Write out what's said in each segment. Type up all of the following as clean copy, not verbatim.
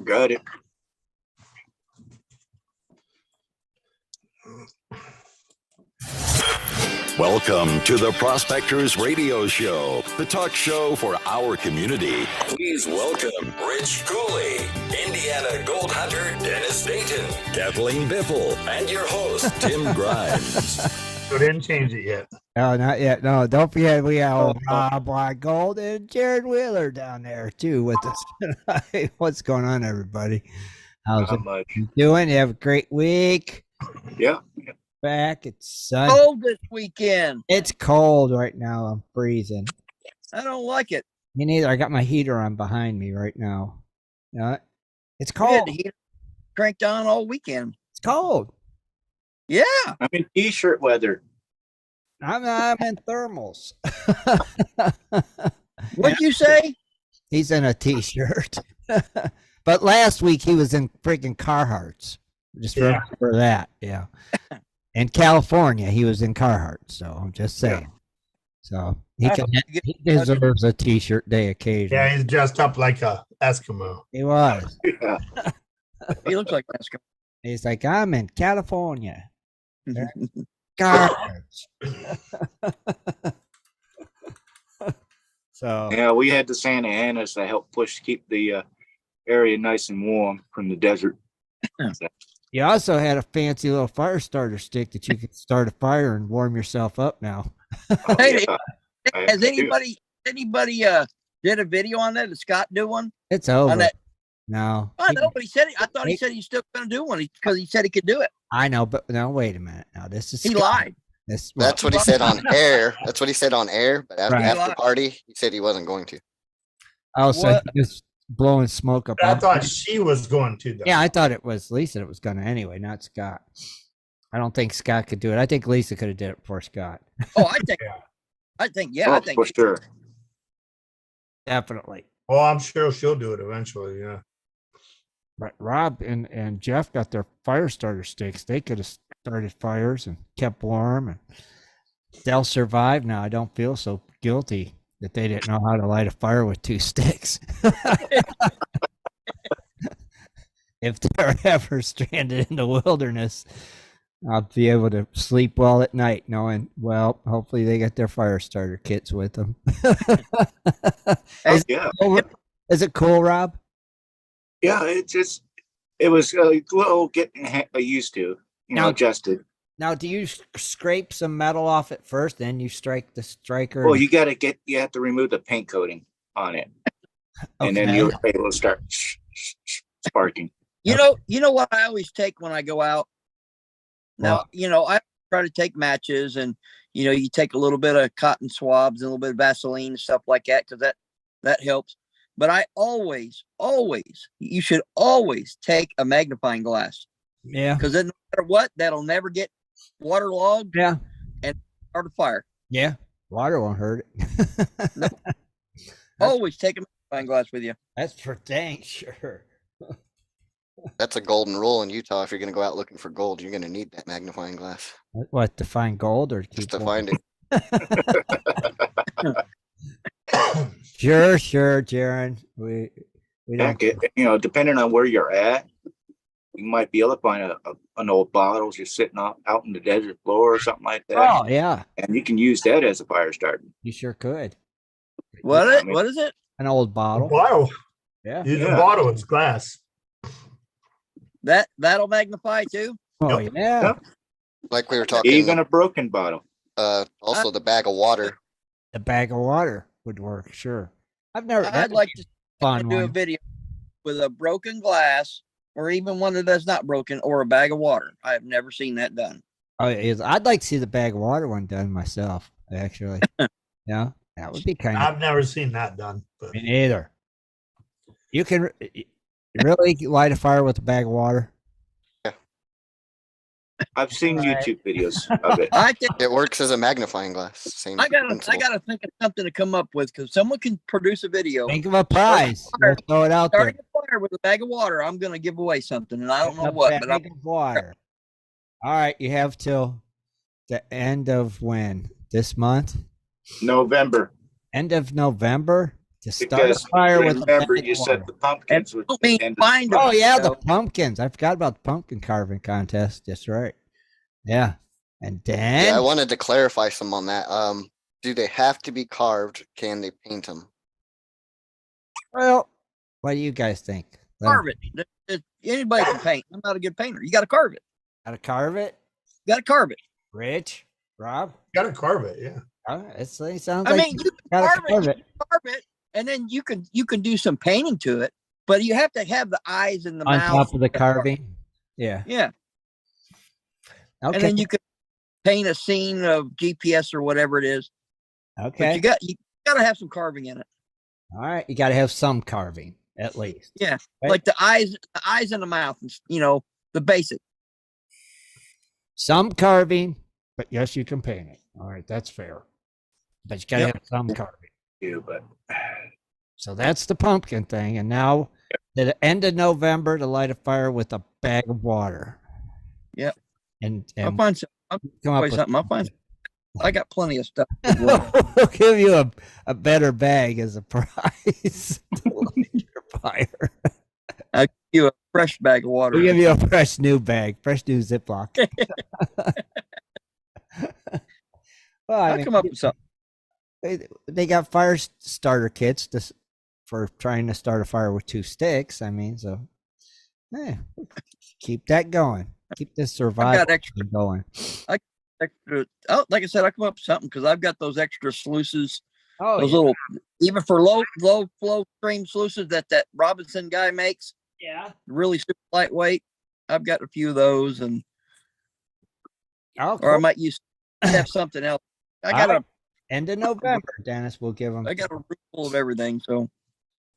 Got it. Welcome to the Prospectors Radio Show, the talk show for our community. Please welcome Rich Cooley, Indiana Gold Hunter Dennis Dayton, Kathleen Biffle, and your host, Tim Grimes. So didn't change it yet. No, not yet. No, don't forget we have Rob Black Gold and Jared Wheeler down there too with us tonight. What's going on, everybody? How's it doing? You have a great week. Yeah. Back. It's sunny. Cold this weekend. It's cold right now. I'm freezing. I don't like it. Me neither. I got my heater on behind me right now. Yeah, it's We had cold. the heater cranked on all weekend. It's cold. Yeah. I'm in t-shirt weather. I'm in thermals. What'd you say? He's in a t-shirt. But last week he was in freaking Carhartts. Just remember that. Yeah. In California, he was in Carhartt. So I'm just saying. So he deserves a t-shirt day occasionally. Yeah, he's dressed up like a Eskimo. He was. Yeah. He looks like Eskimo. He's like, I'm in California. Carhartt. So Yeah, we had the Santa Anas to help keep the area nice and warm from the desert. you also had a fancy little fire starter stick that you could start a fire and warm yourself up now. Oh, Hey, yeah. has anybody did a video on that? Did Scott do one? It's over. On that? No. I know, but he said I thought he said he's still going to do one because he said he could do it. I know, but no, wait a minute. Now this is He Scott. lied. That's what he said on air. That's what he said on air. But after, Right. after the party, he said he wasn't going to. Oh, so What? he was blowing smoke up. I on- thought she was going to, though. Yeah, I thought it was Lisa that was going to anyway, not Scott. I don't think Scott could do it. I think Lisa could have did it before Scott. Oh, I think Oh, I think for sure. Definitely. Oh, I'm sure she'll do it eventually. Yeah. But Rob and Jeff got their fire starter sticks. They could have started fires and kept warm, and they'll survive now. I don't feel so guilty that they didn't know how to light a fire with two sticks. If they're ever stranded in the wilderness, I'll be able to sleep well at night knowing, well, hopefully they got their fire starter kits with them. Oh, yeah. Is it cool, Rob? Yeah, it was a little getting used to, Now- adjusted. Now, do you scrape some metal off it first, then you strike the striker? Well, you have to remove the paint coating on it. And then Okay. you're able to start sparking. You know what I always take when I go out? Now, I try to take matches and, you take a little bit of cotton swabs and a little bit of Vaseline and stuff like that because that helps. But I you should always take a magnifying glass Yeah. because no matter what, that'll never get waterlogged Yeah. and start a fire. Yeah. Water won't hurt it. Always take a magnifying glass with you. That's for dang sure. That's a golden rule in Utah. If you're going to go out looking for gold, you're going to need that magnifying glass What, to find gold or just keep to warm? find it. Sure, Jaron. We don't. Depending on where you're at, you might be able to find an old bottle just sitting out in the desert floor or something like that. Oh, yeah. And you can use that as a fire starter. You sure could. What Yeah, I mean- what is it? An old bottle. Bottle. Yeah. Use the Yeah. bottle. It's glass. That'll magnify too. Oh, Yep. yeah. Yep. Like we were talking, Even a broken bottle. also the bag of water. A bag of water would work. Sure. I've never. I'd like to fun do a one. video with a broken glass or even one that's not broken or a bag of water. I have never seen that done. Oh, it is. I'd like to see the bag of water one done myself, actually. Yeah. That would be kind of. I've never seen that done. But Me neither. You can really light a fire with a bag of water. I've seen Right. YouTube videos of it. I think It works as a magnifying glass. Same I principle. gotta think of something to come up with because someone can produce a video. Think of a prize. We'll throw it out there. Starting a fire with a bag of water, I'm gonna give away something, and I don't know A what, but bag of water. All right, you have till the end of when? This month? November. End of November? To start Because a fire with a remember, bag you of said water. the pumpkins would don't mean end. find them. Oh yeah, you the know. pumpkins. I forgot about the pumpkin carving contest. That's right. Yeah. And Yeah, I then wanted to clarify some on that. Do they have to be carved? Can they paint them? well, what do you guys think? Carve it. Anybody can paint. I'm not a good painter. You got to carve it. Gotta carve it? You got to carve it. Rich? Rob? Gotta carve it, yeah. It sounds I like mean, you can gotta carve it, and then you can do some painting to it, but you have to have the eyes and the on mouth top of the carving. Yeah. Yeah, Okay. and then you can paint a scene of GPS or whatever it is. But okay. you got to have some carving in it. All right. You gotta have some carving at least. Yeah, Right. like the eyes and the mouth, the basic. Some carving, but yes, you can paint it. All right, that's fair. But you gotta Yep. have some carving. But So that's the pumpkin thing. And now at the end of November to light a fire with a bag of water. Yep. And I'll find some. I'll come up play with something. I'll find. I got plenty of stuff. we'll give you a better bag as a prize to light your fire. I'll give you a fresh bag of water. We'll give you a fresh new bag, fresh new Ziploc. Well, I I'll mean, come up with something. they got fire starter kits for trying to start a fire with 2 sticks. I mean, so keep that going. Keep this survival extra. going. Extra. Oh, like I said, I come up with something because I've got those extra sluices. Oh, Those yeah. little, even for low flow stream sluices that Robinson guy makes, Yeah. really super lightweight. I've got a few of those, and Oh, or I cool. might have something else. I got End of November, Dennis. We'll give them. a room full of everything, so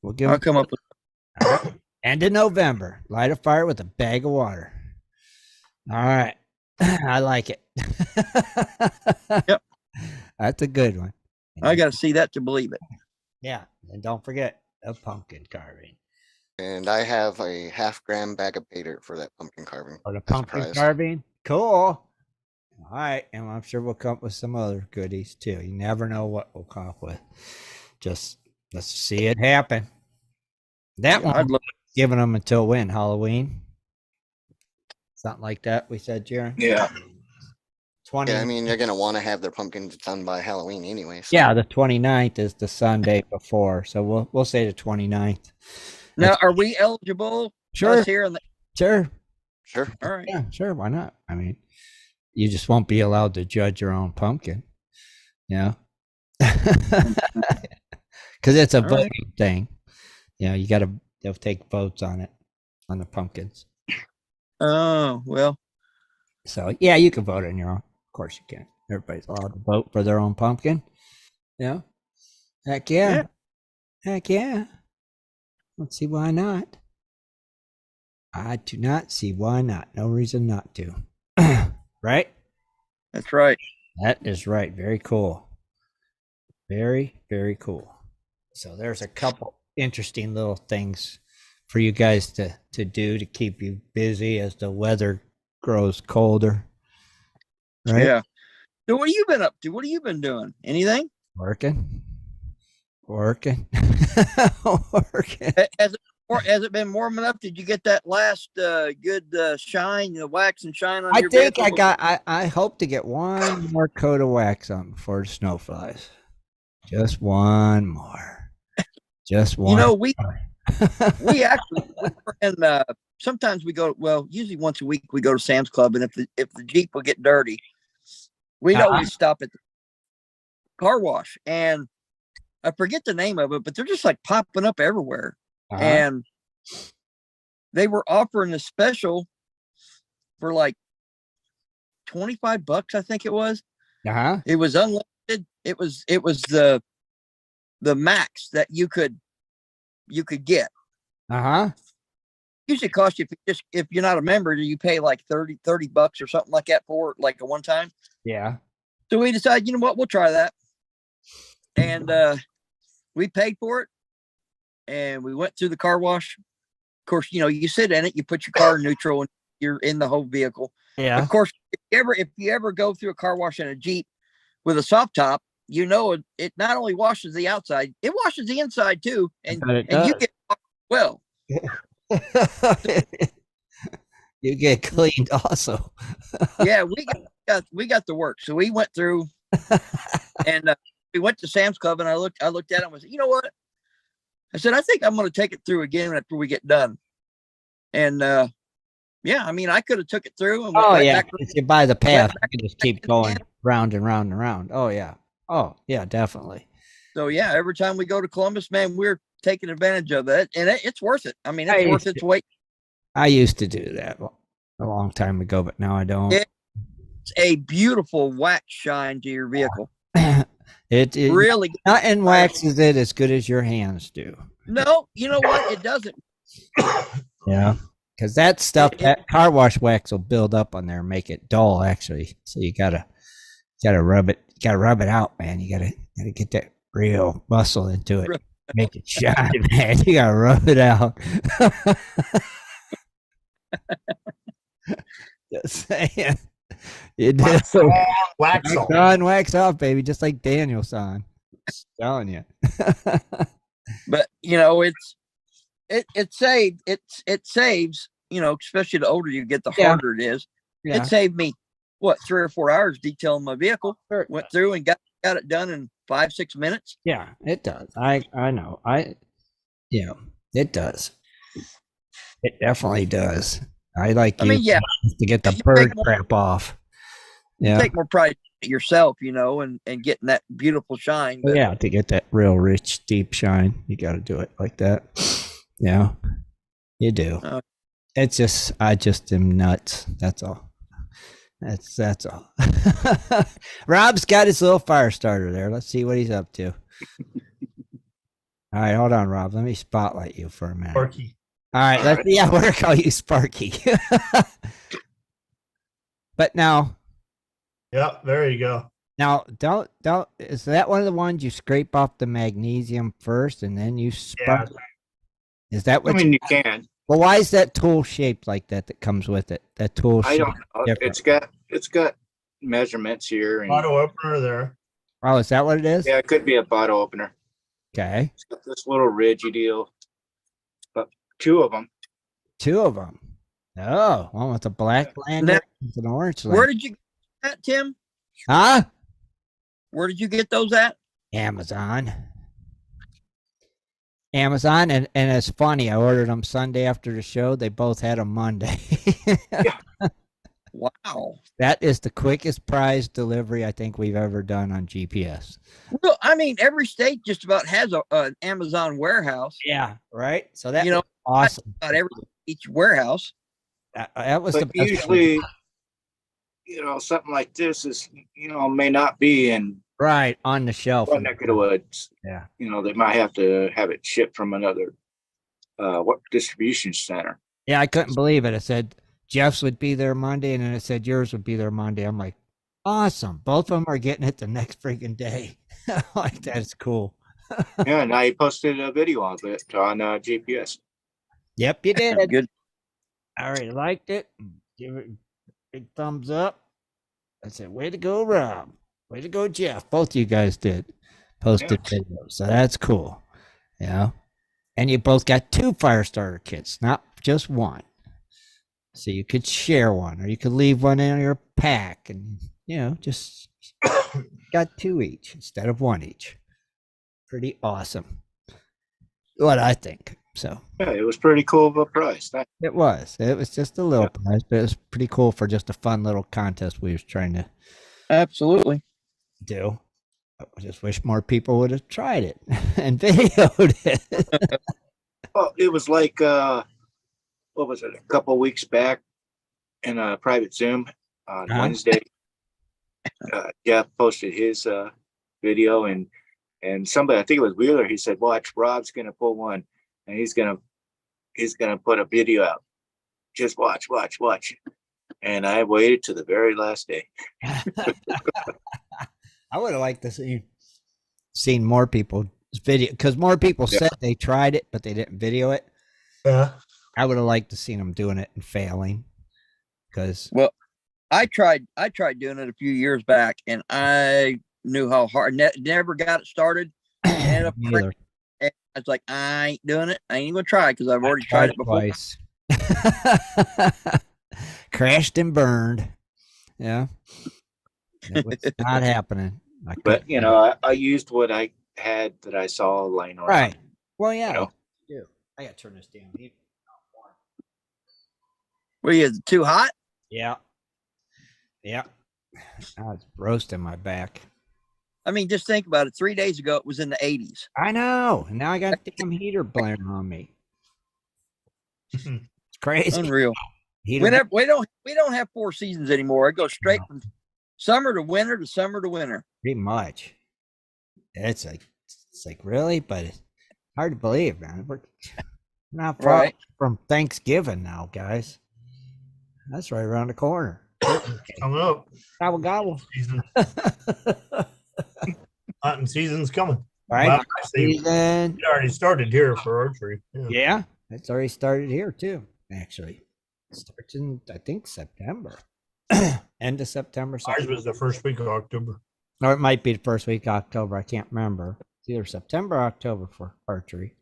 We'll give I'll them. come up with. End of November. Light a fire with a bag of water. All right. I like it. Yep. That's a good one. I got to see that to believe it. Yeah. And don't forget the pumpkin carving. And I have a 1/2 gram bag of pay dirt for that pumpkin carving. Or the as a pumpkin prize. carving. Cool. All right. And I'm sure we'll come up with some other goodies too. You never know what we'll come up with. Just let's see it happen. That one, I'd love. giving them until when? Halloween? Something like that, we said, Jaron? yeah, 20. Yeah, I mean, you're gonna want to have their pumpkins done by Halloween anyway. So. Yeah, the 29th is the Sunday before. So we'll say the 29th. Now, are we eligible? Sure. Us here in the. Sure. Sure. All right. Yeah, sure. Why not? I mean, you just won't be allowed to judge your own pumpkin. Yeah. Because it's a All right. voting thing. You know, they'll take votes on it, on the pumpkins. Oh well. So yeah, you can vote on your own. Of course you can. Everybody's allowed to vote for their own pumpkin. Yeah. Heck yeah. Heck yeah. Let's see why not. I do not see why not. No reason not to. Right? That's right. That is right. Very cool. Very, very cool. So there's a couple interesting little things for you guys to do to keep you busy as the weather grows colder. Right? Yeah. So what have you been up to? What have you been doing? Anything? Working. Working. Working. Has it been warm enough? Did you get that last good shine, the wax and shine on I your think vehicle? I hope to get one more coat of wax on before the snow flies. Just one more. Just one. You know, we more. actually and sometimes we go, well, usually once a week we go to Sam's Club, and if the Jeep will get dirty, we'd always stop at the car wash, and I forget the name of it, but they're just like popping up everywhere. Uh-huh. And they were offering a special for like $25, I think it was. Uh-huh. It was unlimited. It was the max that you could get. Uh-huh. Usually cost you, if you're not a member, you pay like $30 or something like that for like a one time. Yeah. So we decided, you know what, we'll try that. And we paid for it, and we went through the car wash. Of course, you know, you sit in it, you put your car in neutral, and you're in the whole vehicle. Yeah. Of course, if you ever go through a car wash in a Jeep with a soft top, you know, it not only washes the outside, it washes the inside too, and bet it and you does. get well. You get cleaned also. Yeah, we got the work. So we went through and we went to Sam's Club, and I looked at it and was, you know what? I said, I think I'm going to take it through again after we get done. And yeah, I mean, I could have took it through and went Oh right yeah, back. if you buy the path, back you can just to keep the going camp. round and round and round. Oh yeah. Oh yeah, definitely. So yeah, every time we go to Columbus, man, we're taking advantage of it, and it's worth it. I mean, it's I worth used its weight. I used to do that a long time ago, but now I don't. It's a beautiful wax shine to your vehicle. it Really, nothing waxes it as good as your hands do. no, you know what? It doesn't. Yeah, because that stuff, that car wash wax will build up on there and make it dull. Actually, so you gotta rub it. You gotta rub it out, man. You gotta get that real muscle into it. Make it shine, man. You gotta rub it out. Just saying. You do. Wax on, wax Wax on. on, wax off, baby. Just like Daniel's son. Just telling you. But you know, it saves. You know, especially the older you get, the Yeah. harder it is. Yeah. It saved me what 3 or 4 hours detailing my vehicle. Sure. Went through and got it done in 5-6 minutes. Yeah, it does. I know. It does. It definitely does. I like I mean, yeah, to get the you bird take more- crap off. you Yeah. take more pride in yourself, you know, and getting that beautiful shine. But Yeah, to get that real rich, deep shine, you got to do it like that. Yeah, you do. It's just, I just am nuts. That's all. That's all. Rob's got his little fire starter there. Let's see what he's up to. All right, hold on, Rob. Let me spotlight you for a minute. Sparky. All right, we're gonna call you Sparky. But now, Yep, there you go. don't. Is that one of the ones you scrape off the magnesium first and then you spark? Is that I what? mean, you can. Well, why is that tool shaped like that? That comes with it. That tool. I don't know. different. It's got measurements here. And, Auto opener there. Oh, is that what it is? yeah, it could be a bottle opener. Okay. It's got this little ridgy deal. But 2 of them. 2 of them. Oh, one with a black lanyard and an orange lanyard. where did you get that, Tim? Huh? Where did you get those at? Amazon, and it's funny. I ordered them Sunday after the show. They both had them Monday. Wow. That is the quickest prize delivery I think we've ever done on GPS. Well, I mean, every state just about has an Amazon warehouse. Yeah, right. So that You know, was awesome. Not each warehouse. That was the But best usually, something like this is, may not be in right on the shelf. one neck of the woods. Yeah. They might have to have it shipped from another distribution center. Yeah, I couldn't believe it. It said Jeff's would be there Monday, and then it said yours would be there Monday. I'm like, awesome. Both of them are getting it the next freaking day. Like, that's cool. Yeah, and I posted a video of it on GPS. Yep, you did. Good. I already liked it. Give it a big thumbs up. I said, way to go, Rob. Way to go, Jeff. Both of you guys did posted videos. So that's cool. Yeah. And you both got 2 fire starter kits, not just one. So you could share one, or you could leave one in your pack, and just got 2 each instead of 1 each. Pretty awesome. What I think. So Yeah, it was pretty cool of a price. it was just a little price, but it was pretty cool for just a fun little contest we was trying to Absolutely. do. I just wish more people would have tried it and videoed it. Well, it was like, what was it, a couple of weeks back in a private Zoom on Wednesday. Jeff posted his video, and somebody, I think it was Wheeler, he said, watch, Rob's going to pull one, and he's going to put a video out. Just watch. And I waited to the very last day. I would have liked to seen more people video, because more people said they tried it, but they didn't video it. Yeah. I would have liked to seen them doing it and failing. Because I tried doing it a few years back, and I knew how hard. Never got it started. Ended up Neither. I was like, I ain't doing it. I ain't even gonna try because I've already tried it before. Twice. Crashed and burned. Yeah. It was not happening. But I used what I had that I saw laying around. Right. Well, yeah. I gotta turn this down. Were you too hot? Yeah. Yeah. I was roasting my back. I mean, just think about it. 3 days ago, it was in the 80s. I know. And now I got a damn heater blaring on me. It's crazy. Unreal. Heater. We don't have 4 seasons anymore. It goes straight from summer to winter to summer to winter. Pretty much. It's like really, but it's hard to believe, man. We're not far from Thanksgiving now, guys. That's right around the corner. Coming up. Gobble gobble. Season. Hunting season's coming. Right. Well, actually, Season. it already started here for archery. Yeah, it's already started here too. Actually, it starts in I think September, end of September. Ours was the first week of October. Or it might be the first week of October. I can't remember. It's either September or October for archery.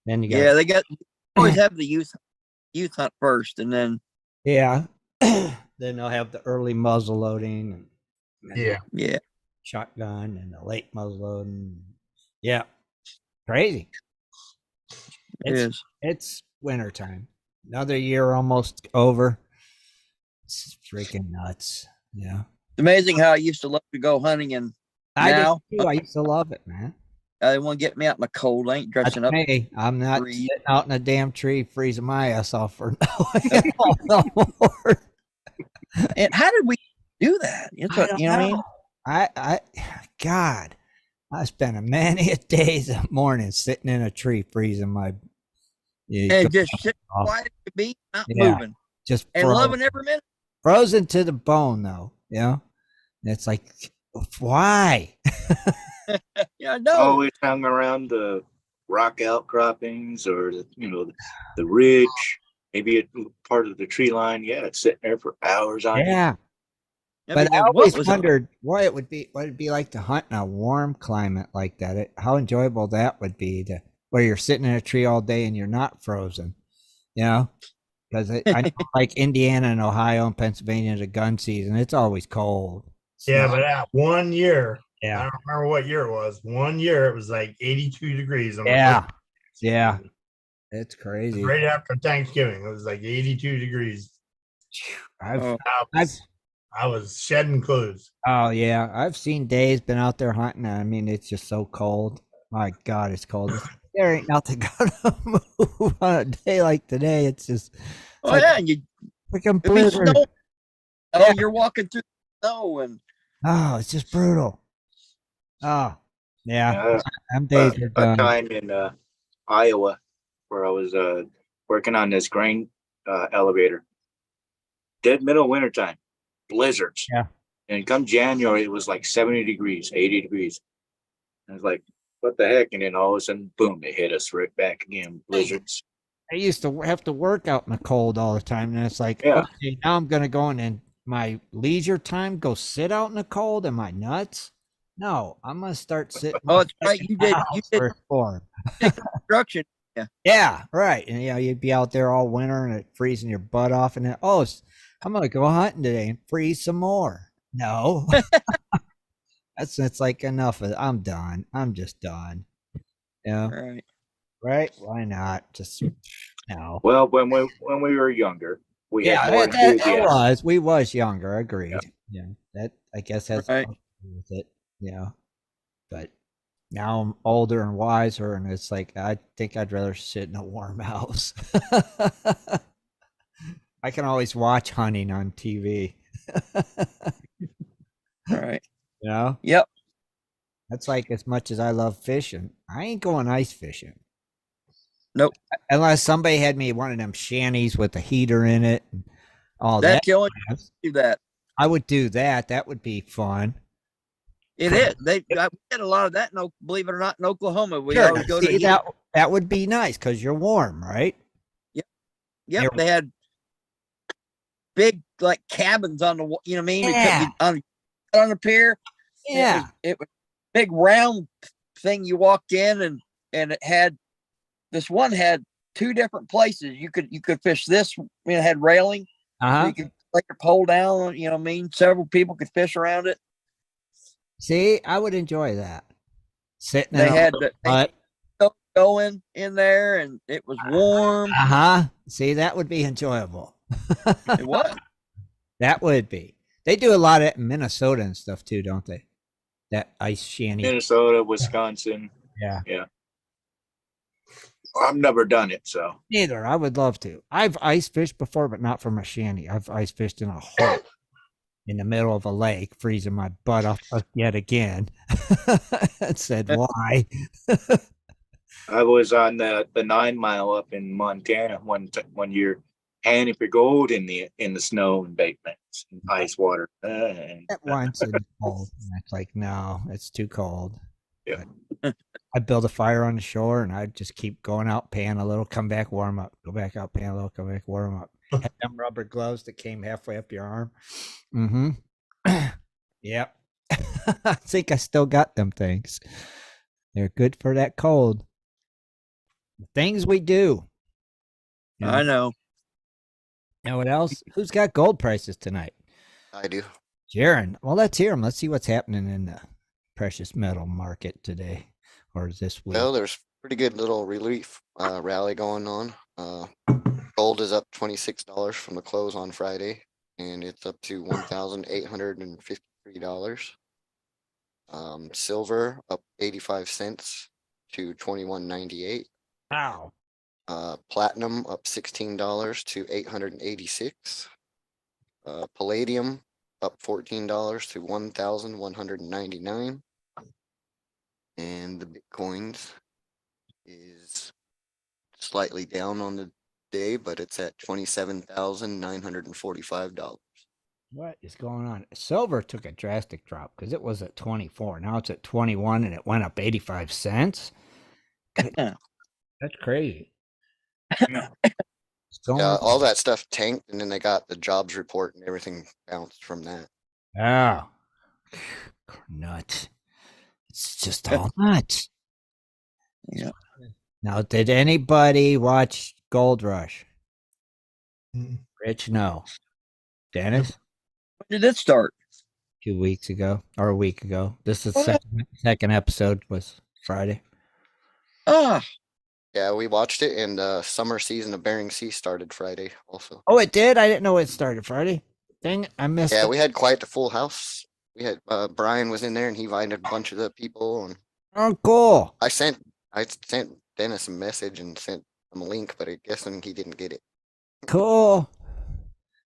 Then you got they always have the youth hunt first, and then then they'll have the early muzzle loading and yeah. shotgun and the late muzzle loading. Yeah, crazy. It is. It's winter time. Another year almost over. It's freaking nuts. Yeah. It's amazing how I used to love to go hunting, and now did too. I used to love it, man. they want to get me out in the cold. I ain't dressing up. Hey, I'm not Freeze. sitting out in a damn tree freezing my ass off for no more. And how did we do that? It's what I mean? God, I spent many a days and mornings sitting in a tree freezing my. And just sitting quiet to be, not moving, just and loving every minute. Frozen to the bone, though. And it's like, why? Yeah, I know. Always hung around the rock outcroppings or the ridge, maybe a part of the tree line. Yeah, it's sitting there for hours on end. Yeah. But I always wondered what it'd be like to hunt in a warm climate like that. How enjoyable that would be where you're sitting in a tree all day and you're not frozen, because I know like Indiana and Ohio and Pennsylvania, the gun season, it's always cold. But that 1 year, I don't remember what year it was. 1 year, it was like 82 degrees. Yeah. It's crazy. Right after Thanksgiving, it was like 82 degrees. I was shedding clothes. Oh yeah, I've seen days, been out there hunting. I mean, it's just so cold. My God, it's cold. There ain't nothing gonna move on a day like today. It's just and you freaking blizzard. You're walking through the snow and it's just brutal. Oh yeah, them days are done. A time in Iowa where I was working on this grain elevator. Dead middle of wintertime, blizzards. Yeah. And come January, it was like 70 degrees, 80 degrees. I was like, what the heck? And then all of a sudden, boom, it hit us right back again, blizzards. I used to have to work out in the cold all the time. And it's like, okay, now I'm going to go in my leisure time, go sit out in the cold. Am I nuts? No, I'm going to start sitting. Oh, it's right. You did construction. Yeah, right. And you'd be out there all winter and it freezing your butt off. And then, I'm going to go hunting today and freeze some more. No. It's like enough of it. I'm done. I'm just done. Right? Why not? Just no. Well, when we were younger, we had more enthusiasm. We was younger. Agreed. Yeah, that I guess has something to do with it. But now I'm older and wiser, and it's like I think I'd rather sit in a warm house. I can always watch hunting on TV. Right. Yep. That's like as much as I love fishing. I ain't going ice fishing. Nope. Unless somebody had me one of them shanties with a heater in it and all that. That's the only do that. I would do that. That would be fun. It is. We had a lot of that. No, believe it or not, in Oklahoma, we Sure. always go to that would be nice because you're warm, right? Yep. They had big like cabins on the. You know what I mean? Yeah. On the pier, Yeah. It was a big round thing. You walked in and it had this one had two different places. You could fish this. It had railing, so you could like your pole down. You know what I mean? Several people could fish around it. See, I would enjoy that. Sitting They in had a they going in there, and it was warm. See, that would be enjoyable. It was. That would be. They do a lot of it in Minnesota and stuff too, don't they? That ice shanty. Minnesota, Wisconsin. Yeah. Yeah. I've never done it, so. Neither. I would love to. I've ice fished before, but not from a shanty. I've ice fished in a hole in the middle of a lake, freezing my butt off yet again. And said, why? I was on the 9 Mile up in Montana one year, panning for gold in the snow embankments and ice water. Once in the cold. And it's like, no, it's too cold. Yeah. I build a fire on the shore and I just keep going out, pan a little, come back, warm up, go back out, pan a little, come back, warm up. Had them rubber gloves that came halfway up your arm. Mm-hmm. Yep. I think I still got them things. They're good for that cold. The things we do. You know? I know. Now what else? Who's got gold prices tonight? I do. Jaron. Well, let's hear them. Let's see what's happening in the precious metal market today or this week. Well, there's pretty good little relief rally going on. Gold is up $26 from the close on Friday, and it's up to $1,853. Silver up 85 cents to $21.98. Wow. Platinum up $16 to $886. Palladium up $14 to $1,199. And the Bitcoins is slightly down on the day, but it's at $27,945. What is going on? Silver took a drastic drop because it was at 24. Now it's at 21 and it went up 85 cents. That's crazy. Yeah, all that stuff tanked, and then they got the jobs report and everything bounced from that. Oh, nuts. It's just all nuts. Yeah. Now, did anybody watch Gold Rush? Mm. Rich, no. Dennis? When did it start? 2 weeks ago or a week ago. This is What? second episode was Friday. Yeah, we watched it, and the summer season of Bering Sea started Friday also. Oh, it did? I didn't know it started Friday. Dang, I missed Yeah, it. we had quite the full house. We had Brian was in there, and he invited a bunch of the people. And Oh, cool. I sent Dennis a message and sent him a link, but I guess he didn't get it. Cool.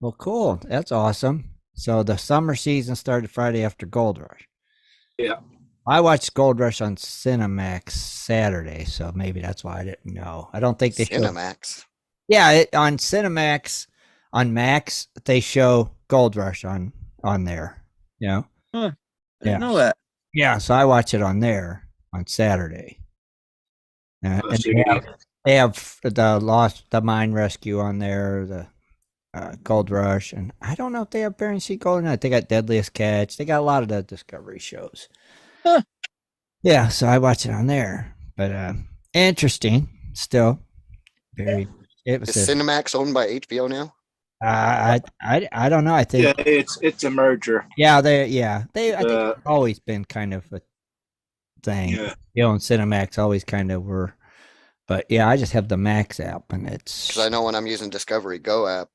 Well, cool. That's awesome. So the summer season started Friday after Gold Rush. Yeah. I watched Gold Rush on Cinemax Saturday, so maybe that's why I didn't know. I don't think they show. Cinemax. Yeah, on Cinemax, on Max, they show Gold Rush on there. You know? I didn't know that. Yeah, so I watch it on there on Saturday. And So they have the Mine Rescue on there, the Gold Rush, and I don't know if they have Bering Sea Gold or not. They got Deadliest Catch. They got a lot of the Discovery shows. Huh. Yeah, so I watch it on there. But interesting. Still very. It was Is Cinemax owned by HBO now? I don't know. I think yeah, it's a merger. Yeah, I think it's always been kind of a thing. Yeah. And Cinemax always kind of were. But yeah, I just have the Max app, and it's Because I know when I'm using Discovery Go app,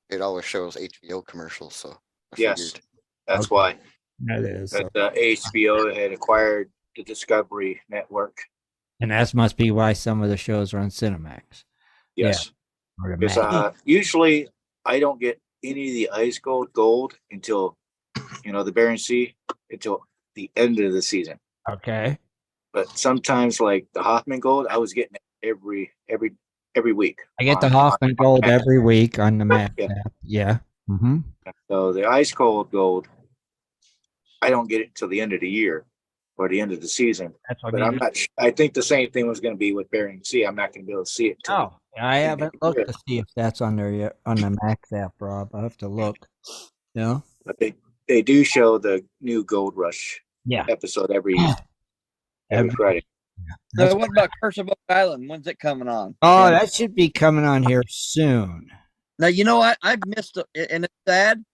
it always shows HBO commercials. So I Yes, figured. that's why. that is. That HBO had acquired the Discovery Network. And that must be why some of the shows are on Cinemax. Yes. Or the Because Max. usually I don't get any of the ice gold until the Bering Sea until the end of the season. Okay. But sometimes like the Hoffman gold, I was getting it every week. I get the Hoffman Gold every week on the Max Yeah. app. Yeah. Mm-hmm. So the ice cold gold, I don't get it till the end of the year or the end of the season. That's what But I'm not. I think the same thing was going to be with Bering Sea. I'm not going to be able to see it. Till Oh, I haven't looked to see if that's on there yet on the Max app, Rob. I have to look. But they do show the new Gold Rush episode every Friday. So what about Curse of Oak Island? When's it coming on? Oh, Yeah. that should be coming on here soon. Now, you know, I've missed it, and it's sad.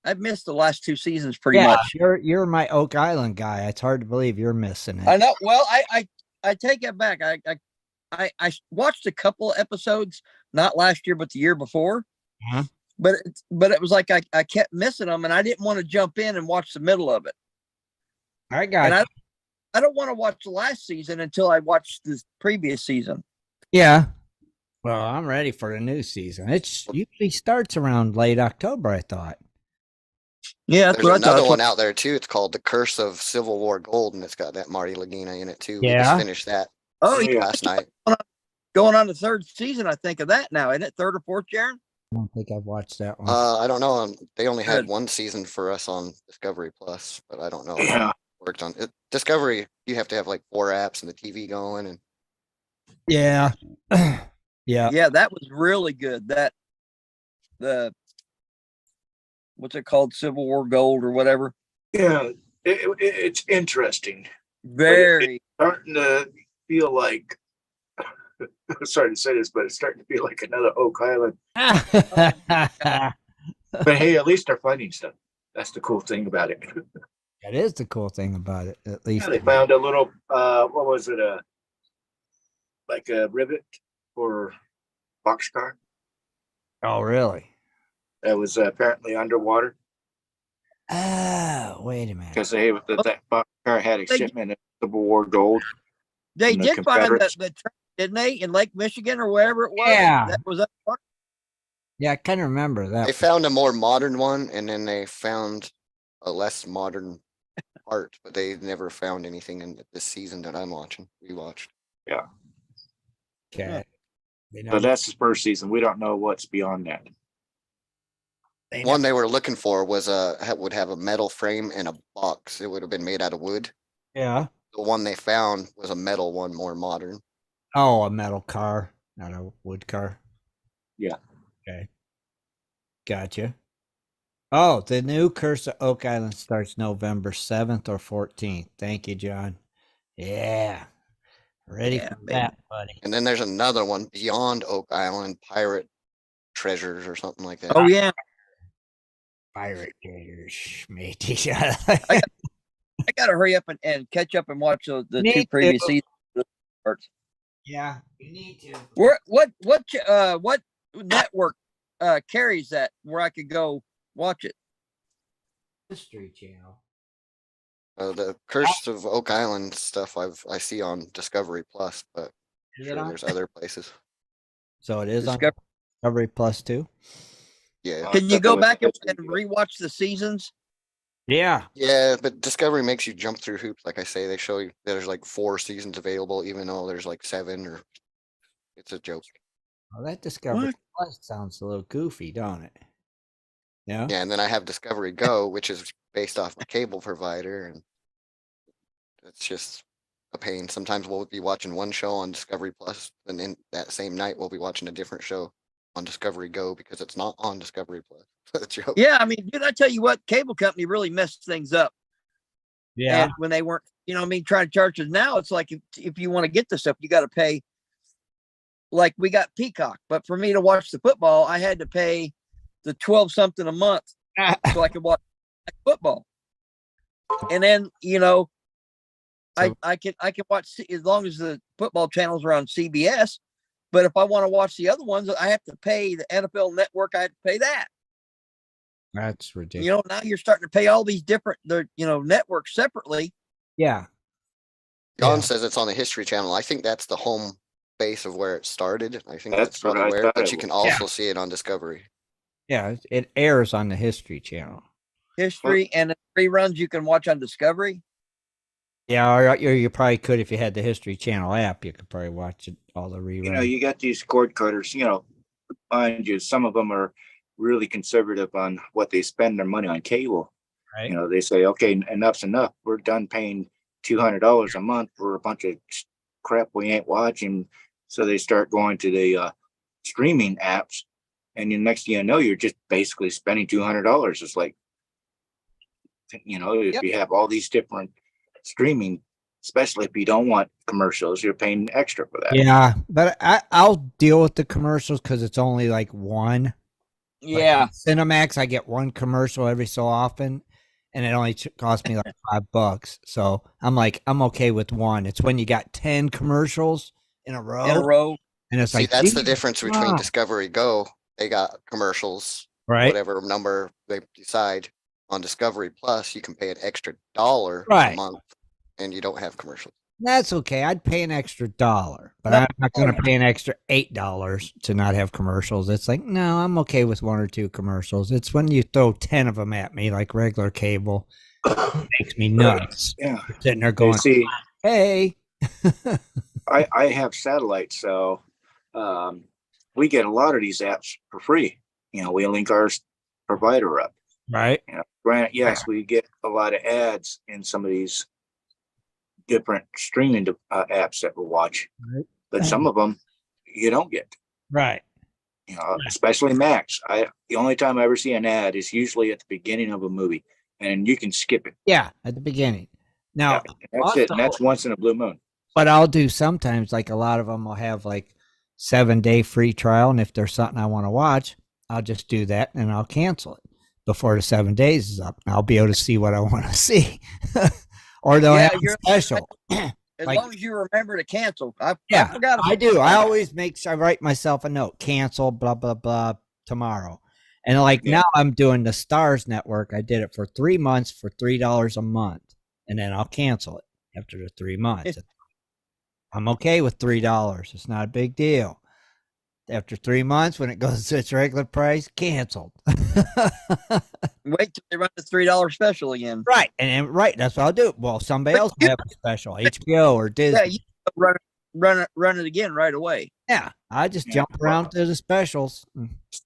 I've missed the last 2 seasons pretty much. You're my Oak Island guy. It's hard to believe you're missing it. I know. Well, I take it back. I watched a couple of episodes, not last year, but the year before. Uh-huh. But it was like I kept missing them, and I didn't want to jump in and watch the middle of it. I got you. I don't want to watch the last season until I watch the previous season. Yeah. Well, I'm ready for the new season. It usually starts around late October, I thought. Yeah, there's another one out there too. It's called The Curse of Civil War Gold, and it's got that Marty Lagina in it too. We just finished that. Last night. Going on the 3rd season, I think of that now. Isn't it 3rd or 4th, Jaron? I don't think I've watched that one. I don't know. They only had one season for us on Discovery Plus, but I don't know. Yeah. Worked on it. Discovery, you have to have like 4 apps and the TV going, and yeah. Yeah, that was really good. What's it called? Civil War Gold or whatever. Yeah, it's interesting. Very. It's starting to feel like, sorry to say this, but it's starting to feel like another Oak Island. But hey, at least they're finding stuff. That's the cool thing about it. That is the cool thing about it, at least. Yeah, they found a little, what was it? Like a rivet or boxcar Oh, really? that was apparently underwater Oh, wait a minute. because that boxcar had a shipment of Civil War gold. They And the did find Confederates. the train, didn't they, in Lake Michigan or wherever it was? Yeah. That was up. Yeah, I kind of remember that. they found a more modern one, and then they found a less modern part, but they never found anything in this season that I'm watching. We watched. Yeah. Okay. But that's the first season. We don't know what's beyond that. One they were looking for was would have a metal frame and a box. It would have been made out of wood. Yeah. The one they found was a metal one, more modern. Oh, a metal car, not a wood car. Yeah. Okay. Gotcha. Oh, the new Curse of Oak Island starts November 7th or 14th. Thank you, John. Yeah. Ready for that, buddy. And then there's another one, Beyond Oak Island, Pirate Treasures or something like that. Oh yeah. Pirate Gators, matey. I gotta hurry up and catch up and watch the 2 previous seasons. Yeah, you need to. What network carries that where I could go watch it? History Channel. The Curse of Oak Island stuff I see on Discovery Plus, but sure there's other places. So it is on Discovery Plus too? Yeah. Can you go back and rewatch the seasons? Yeah. Yeah, but Discovery makes you jump through hoops. Like I say, they show you there's like 4 seasons available, even though there's like 7 or it's a joke. Well, that Discovery Plus sounds a little goofy, don't it? Yeah. Yeah, and then I have Discovery Go, which is based off my cable provider, and it's just a pain. Sometimes we'll be watching one show on Discovery Plus, and then that same night we'll be watching a different show on Discovery Go because it's not on Discovery Plus. Joke. Yeah, I mean, dude, I tell you what, cable company really messed things up. Yeah. And when they weren't, trying to charge us now, it's like if you want to get this stuff, you got to pay. Like we got Peacock, but for me to watch the football, I had to pay the 12 something a month so I could watch football. And then, I can watch as long as the football channels are on CBS. But if I want to watch the other ones, I have to pay the NFL Network. I have to pay that. That's ridiculous. Now you're starting to pay all these different, networks separately. Yeah. John says it's on the History Channel. I think that's the home base of where it started. I think that's what probably I where, thought but it you can was. also see it on Discovery. Yeah, it airs on the History Channel. History and the reruns you can watch on Discovery. Yeah, or you probably could if you had the History Channel app. You could probably watch it, all the reruns. You got these cord cutters, mind you, some of them are really conservative on what they spend their money on cable. Right. They say, okay, enough's enough. We're done paying $200 a month for a bunch of crap we ain't watching. So they start going to the streaming apps, and the next thing you know, you're just basically spending $200. It's like, if Yep. you have all these different streaming, especially if you don't want commercials, you're paying extra for that. Yeah, but I'll deal with the commercials because it's only like one. Yeah. Like Cinemax, I get one commercial every so often, and it only costs me like $5. So I'm okay with one. It's when you got 10 commercials in a row, and it's See, like, that's the Jesus, difference between wow. Discovery Go. They got commercials, Right. whatever number they decide. On Discovery Plus, you can pay an extra $1 a Right. month, and you don't have commercials. That's okay. I'd pay an extra $1, but No. I'm not going to pay an extra $8 to not have commercials. It's like, no, I'm okay with 1 or 2 commercials. It's when you throw 10 of them at me like regular cable, it makes me nuts. Yeah. You're sitting there going, See, hey. I have satellite, so we get a lot of these apps for free. We link our provider up. Right. Granted, yes, we get a lot of ads in some of these different streaming apps that we watch, Right. but some of them you don't get. Right. Especially Max. The only time I ever see an ad is usually at the beginning of a movie, and you can skip it. Yeah, at the beginning. Now, That's it. And that's once in a blue moon. But I'll do sometimes, like a lot of them will have like 7-day free trial. And if there's something I want to watch, I'll just do that and I'll cancel it before the 7 days is up. I'll be able to see what I want to see. Or they'll have a special. As long as you remember to cancel. I forgot about I do. I always I write myself a note, cancel, blah, blah, blah, tomorrow. And now I'm doing the Stars Network. I did it for 3 months for $3 a month. And then I'll cancel it after the 3 months. I'm okay with $3. It's not a big deal. After 3 months, when it goes to its regular price, canceled. Wait till they run the $3 special again. Right. And that's what I'll do. Well, somebody else will have a special, HBO or Disney. Yeah, you run it again right away. Yeah. I just jump around to the specials.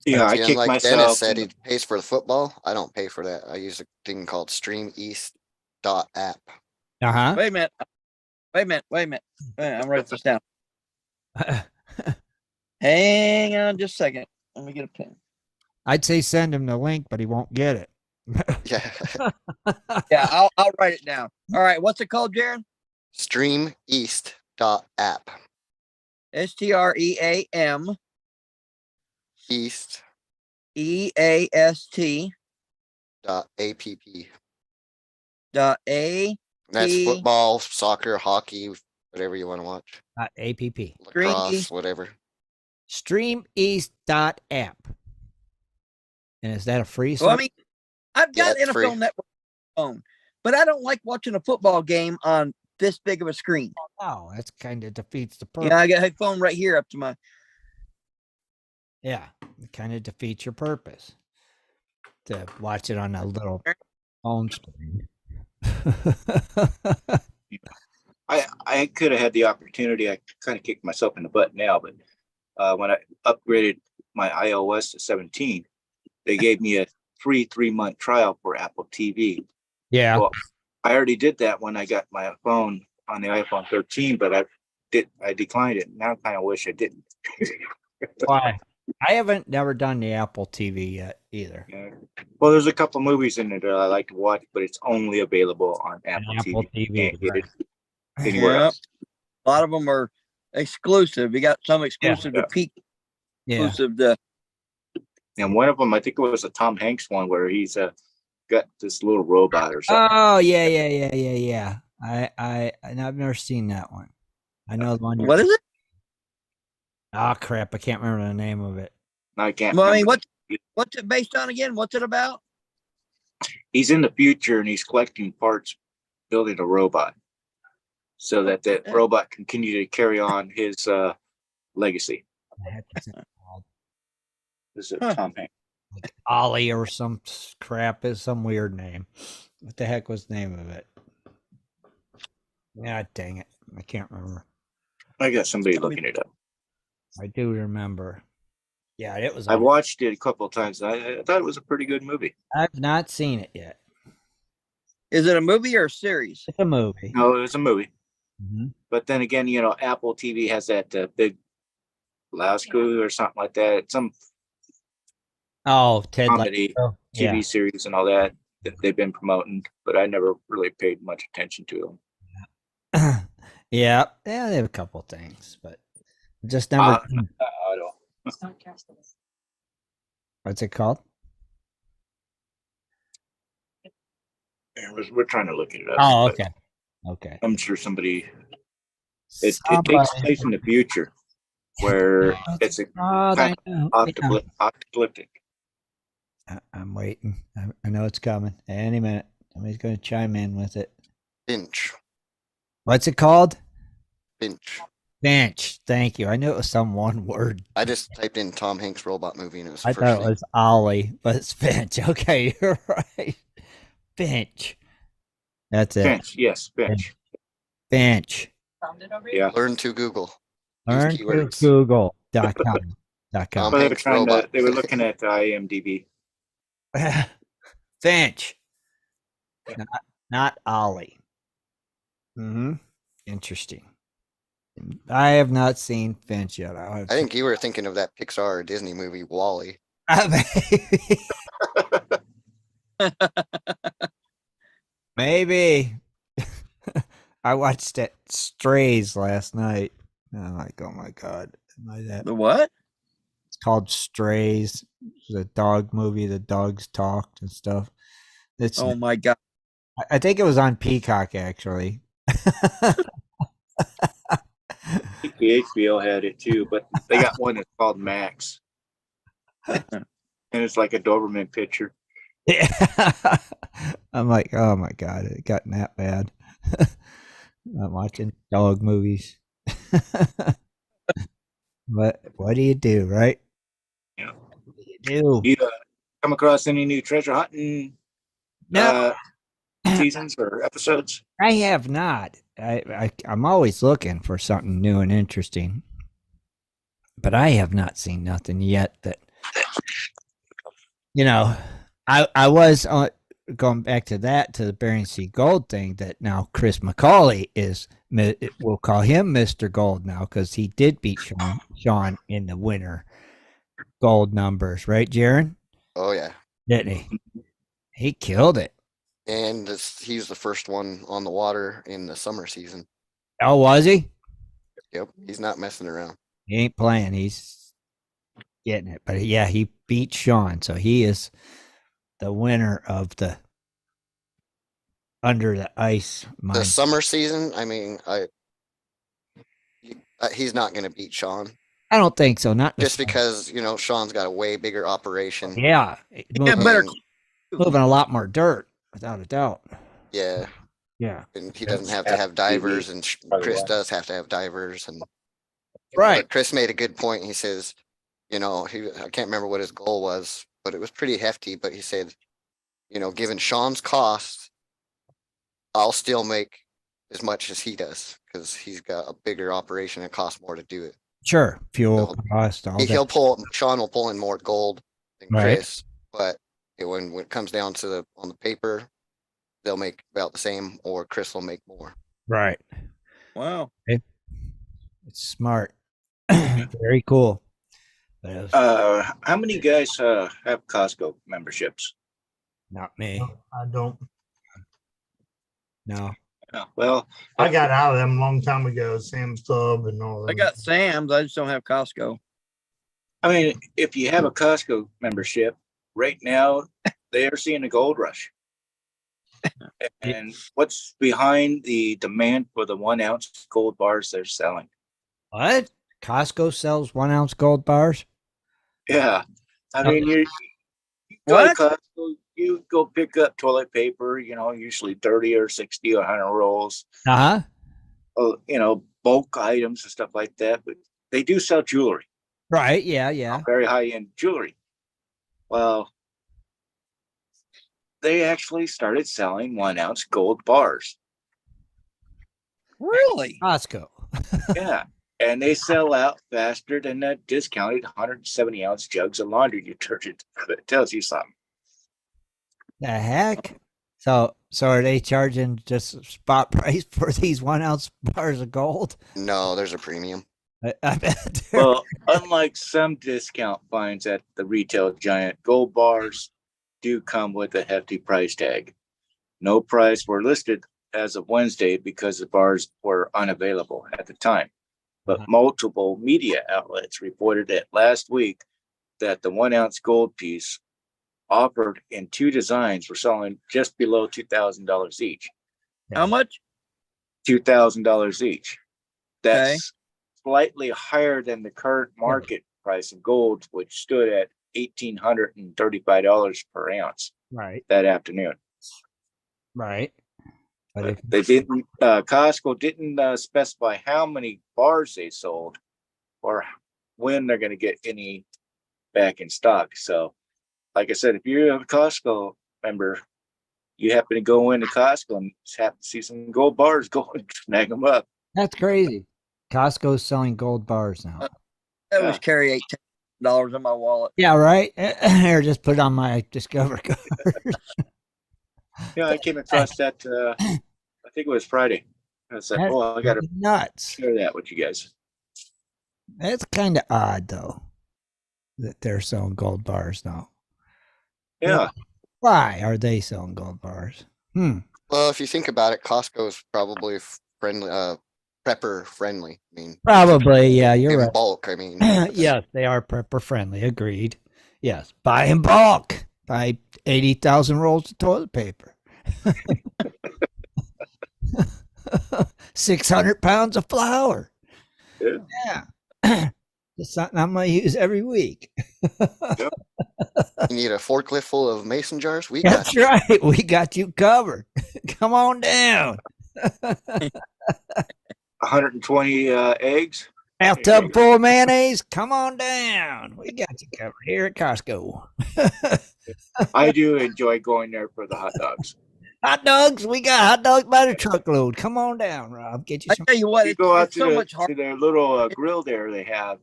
Yeah, I kick like myself. Dennis said, he pays for the football. I don't pay for that. I use a thing called StreamEast.app. Uh-huh. Wait a minute. I'm writing this down. Hang on just a second. Let me get a pen. I'd say send him the link, but he won't get it. Yeah. Yeah, I'll write it down. All right, what's it called, Jaron? StreamEast.app. STREAM East. EAST .app. .a. That's football, soccer, hockey, whatever you want to watch. .app. Lacrosse, whatever. StreamEast.app. And is that a free Well, I service? mean, I've got it's NFL free. Network phone, but I don't like watching a football game on this big of a screen. Oh, that's kind of defeats the purpose. Yeah, I got a phone right here up to my. Yeah, it kind of defeats your purpose to watch it on a little phone screen. I could have had the opportunity. I kind of kicked myself in the butt now, but when I upgraded my iOS to 17, they gave me a free 3-month trial for Apple TV. Yeah. Well, I already did that when I got my phone on the iPhone 13, but I declined it. Now I kind of wish I didn't. Why? I haven't never done the Apple TV yet either. Yeah. Well, there's a couple movies in it that I like to watch, but it's only available on Apple TV. Can't get it anywhere else. A lot of them are exclusive. We got some exclusive to Peak, exclusive to. And one of them, I think it was a Tom Hanks one where he's got this little robot or something. Oh yeah. I've never seen that one. I know the one. What is it? Oh crap! I can't remember the name of it. I can't. Well, I mean, what's it based on again? What's it about? He's in the future and he's collecting parts, building a robot, so that the robot can continue to carry on his legacy. This is Tom Hanks. Like Ollie or some crap is some weird name. What the heck was the name of it? Yeah, dang it. I can't remember. I got somebody looking it up. I do remember. Yeah, it was. I watched it a couple of times. I thought it was a pretty good movie. I've not seen it yet. Is it a movie or a series? It's a movie. No, it was a movie. Mm-hmm. But then again, Apple TV has that big Lasco or something like that. It's some Ted comedy Lasso. TV series and all that. that they've been promoting, but I never really paid much attention to them. Yeah, they have a couple things, but just never. I don't. What's it called? We're trying to look it up. Oh, but okay. Okay. I'm sure somebody. It takes place in the future, where it's a kind of apocalyptic. I'm waiting. I know it's coming any minute. Somebody's going to chime in with it. Finch. What's it called? Finch. Finch. Thank you. I knew it was some one word. I just typed in Tom Hanks robot movie and it was the I first thought thing. it was Ollie, but it's Finch. Okay, you're right. Finch. That's it. Finch, yes, Finch. Finch. Yeah. Learn to Google. Learn Use to keywords. Google.com. Tom Well, Hanks robot. they were looking at the IMDb. Finch. Not Ollie. Interesting. I have not seen Finch yet. I think you were thinking of that Pixar or Disney movie, Wall-E. Maybe. I watched it Strays last night. I'm like, oh my god. Am I that? The what? It's called Strays. It's a dog movie. The dogs talked and stuff. It's Oh my God. I think it was on Peacock actually. The HBO had it too, but they got one that's called Max, and it's like a Doberman picture. Yeah. I'm like, oh my god, it got that bad. I'm watching dog movies. What do you do, right? Yeah. What do you do? You come across any new treasure hunting No, seasons or episodes? I have not. I'm always looking for something new and interesting, but I have not seen nothing yet that, you know, I was going back to the Bering Sea Gold thing, that now Chris McCauley is, we'll call him Mr. Gold now, because he did beat Sean in the winter gold numbers, right, Jaron? Oh, yeah. Didn't he? He killed it. And he's the first one on the water in the summer season. Oh, was he? Yep. He's not messing around. He ain't playing. He's getting it. But yeah, he beat Sean. So he is the winner of the under the ice. The summer season, I mean, he's not going to beat Sean. I don't think so. Not just because, Sean's got a way bigger operation. Yeah. Moving a lot more dirt, without a doubt. Yeah. Yeah. And he doesn't have to have divers, and Chris does have to have divers. And right. But Chris made a good point. He says, I can't remember what his goal was, but it was pretty hefty. But he said, given Sean's cost, I'll still make as much as he does, because he's got a bigger operation and costs more to do it. Sure. Fuel cost. Sean will pull in more gold than Chris, but when it comes down to on the paper, they'll make about the same, or Chris will make more. Right. Wow. It's smart. Very cool. How many guys have Costco memberships? Not me. No, I don't. No. Well, I got out of them a long time ago. Sam's Club and all that. I got Sam's. I just don't have Costco. I mean, if you have a Costco membership right now, they are seeing a gold rush. And what's behind the demand for the 1 ounce gold bars they're selling? What? Costco sells 1 ounce gold bars? Yeah. I mean, you go to Costco, you go pick up toilet paper, usually 30 or 60 or 100 rolls. Bulk items and stuff like that. But they do sell jewelry. Right. Yeah. Very high end jewelry. Well, they actually started selling 1 ounce gold bars. Really? Costco. Yeah. And they sell out faster than that discounted 170 ounce jugs of laundry detergent. That tells you something. The heck? So are they charging just spot price for these 1 ounce bars of gold? No, there's a premium. I bet. Well, unlike some discount finds at the retail giant, gold bars do come with a hefty price tag. No price were listed as of Wednesday because the bars were unavailable at the time. But multiple media outlets reported that last week that the 1 ounce gold piece offered in 2 designs were selling just below $2,000 each. How much? $2,000 each. That's slightly higher than the current market price of gold, which stood at $1,835 per ounce Right. that afternoon. Right. But they didn't. Costco didn't specify how many bars they sold or when they're going to get any back in stock. So, like I said, if you're a Costco member, you happen to go into Costco and happen to see some gold bars, go and snag them up. That's crazy. Costco's selling gold bars now. I always carry $18 in my wallet. Yeah, right. Here, just put it on my Discover card. Yeah, I came across that. I think it was Friday. I said, That's I got to nuts. share that with you guys. That's kind of odd, though, that they're selling gold bars now. Yeah. Why are they selling gold bars? Well, if you think about it, Costco is probably friendly, prepper friendly. I mean, Probably, yeah, you're in right. bulk. I mean, Yes, they are prepper friendly. Agreed. Yes, buy in bulk. Buy 80,000 rolls of toilet paper. 600 pounds of flour. Yeah. It's something I'm going to use every week. you need a forklift full of mason jars? We got That's right. We got you covered. Come on down. 120 eggs. Half tub full of mayonnaise. Come on down. We got you covered here at Costco. I do enjoy going there for the hot dogs. Hot dogs. We got hot dogs by the truckload. Come on down, Rob. Get you I some. tell you what, You go out it's so much to harder. their little grill there they have,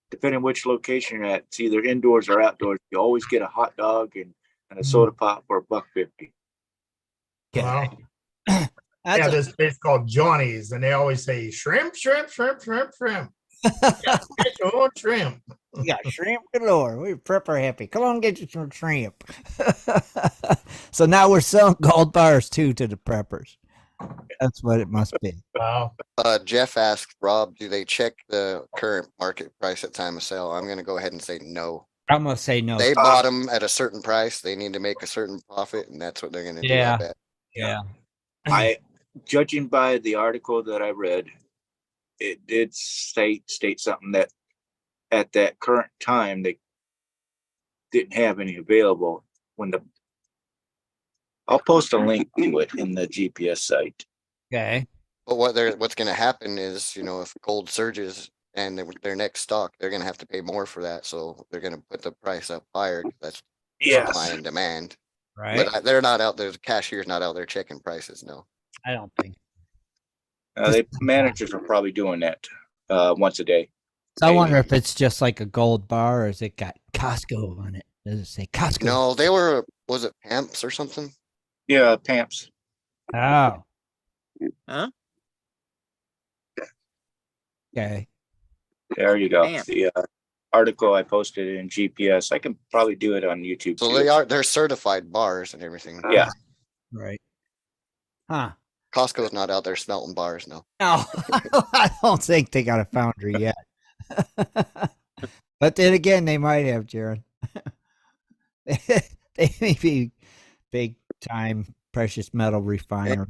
depending on which location you're at. It's either indoors or outdoors. You always get a hot dog and a soda pop for $1.50. Wow. That's Yeah, this place called Johnny's, and they always say shrimp, shrimp, shrimp, shrimp, shrimp. Get your own shrimp. We got shrimp galore. We're prepper happy. Come on, get you some shrimp. So now we're selling gold bars too to the preppers. That's what it must be. Wow. Jeff asked Rob, do they check the current market price at time of sale? I'm going to go ahead and say no. I'm gonna say no. They bought them at a certain price. They need to make a certain profit, and that's what they're going to do. I bet. Yeah. Judging by the article that I read, it did state something that at that current time they didn't have any available. I'll post a link to it in the GPS site. Okay. But what's going to happen is, if gold surges and their next stock, they're going to have to pay more for that. So they're going to put the price up higher. That's supply and demand. Right. But they're not out there. The cashier's not out there checking prices. No. I don't think. Managers are probably doing that once a day. So I wonder if it's just like a gold bar, or has it got Costco on it? Does it say Costco? No, was it Pamps or something? Yeah, Pamps. Oh. Huh? Okay. There you go. Pamps. The article I posted in GPS. I can probably do it on YouTube. So too. they're certified bars and everything. Yeah. Right. Huh. Costco's not out there smelting bars, no. No, I don't think they got a foundry yet. But then again, they might have, Jared. They may be big time precious metal refiner.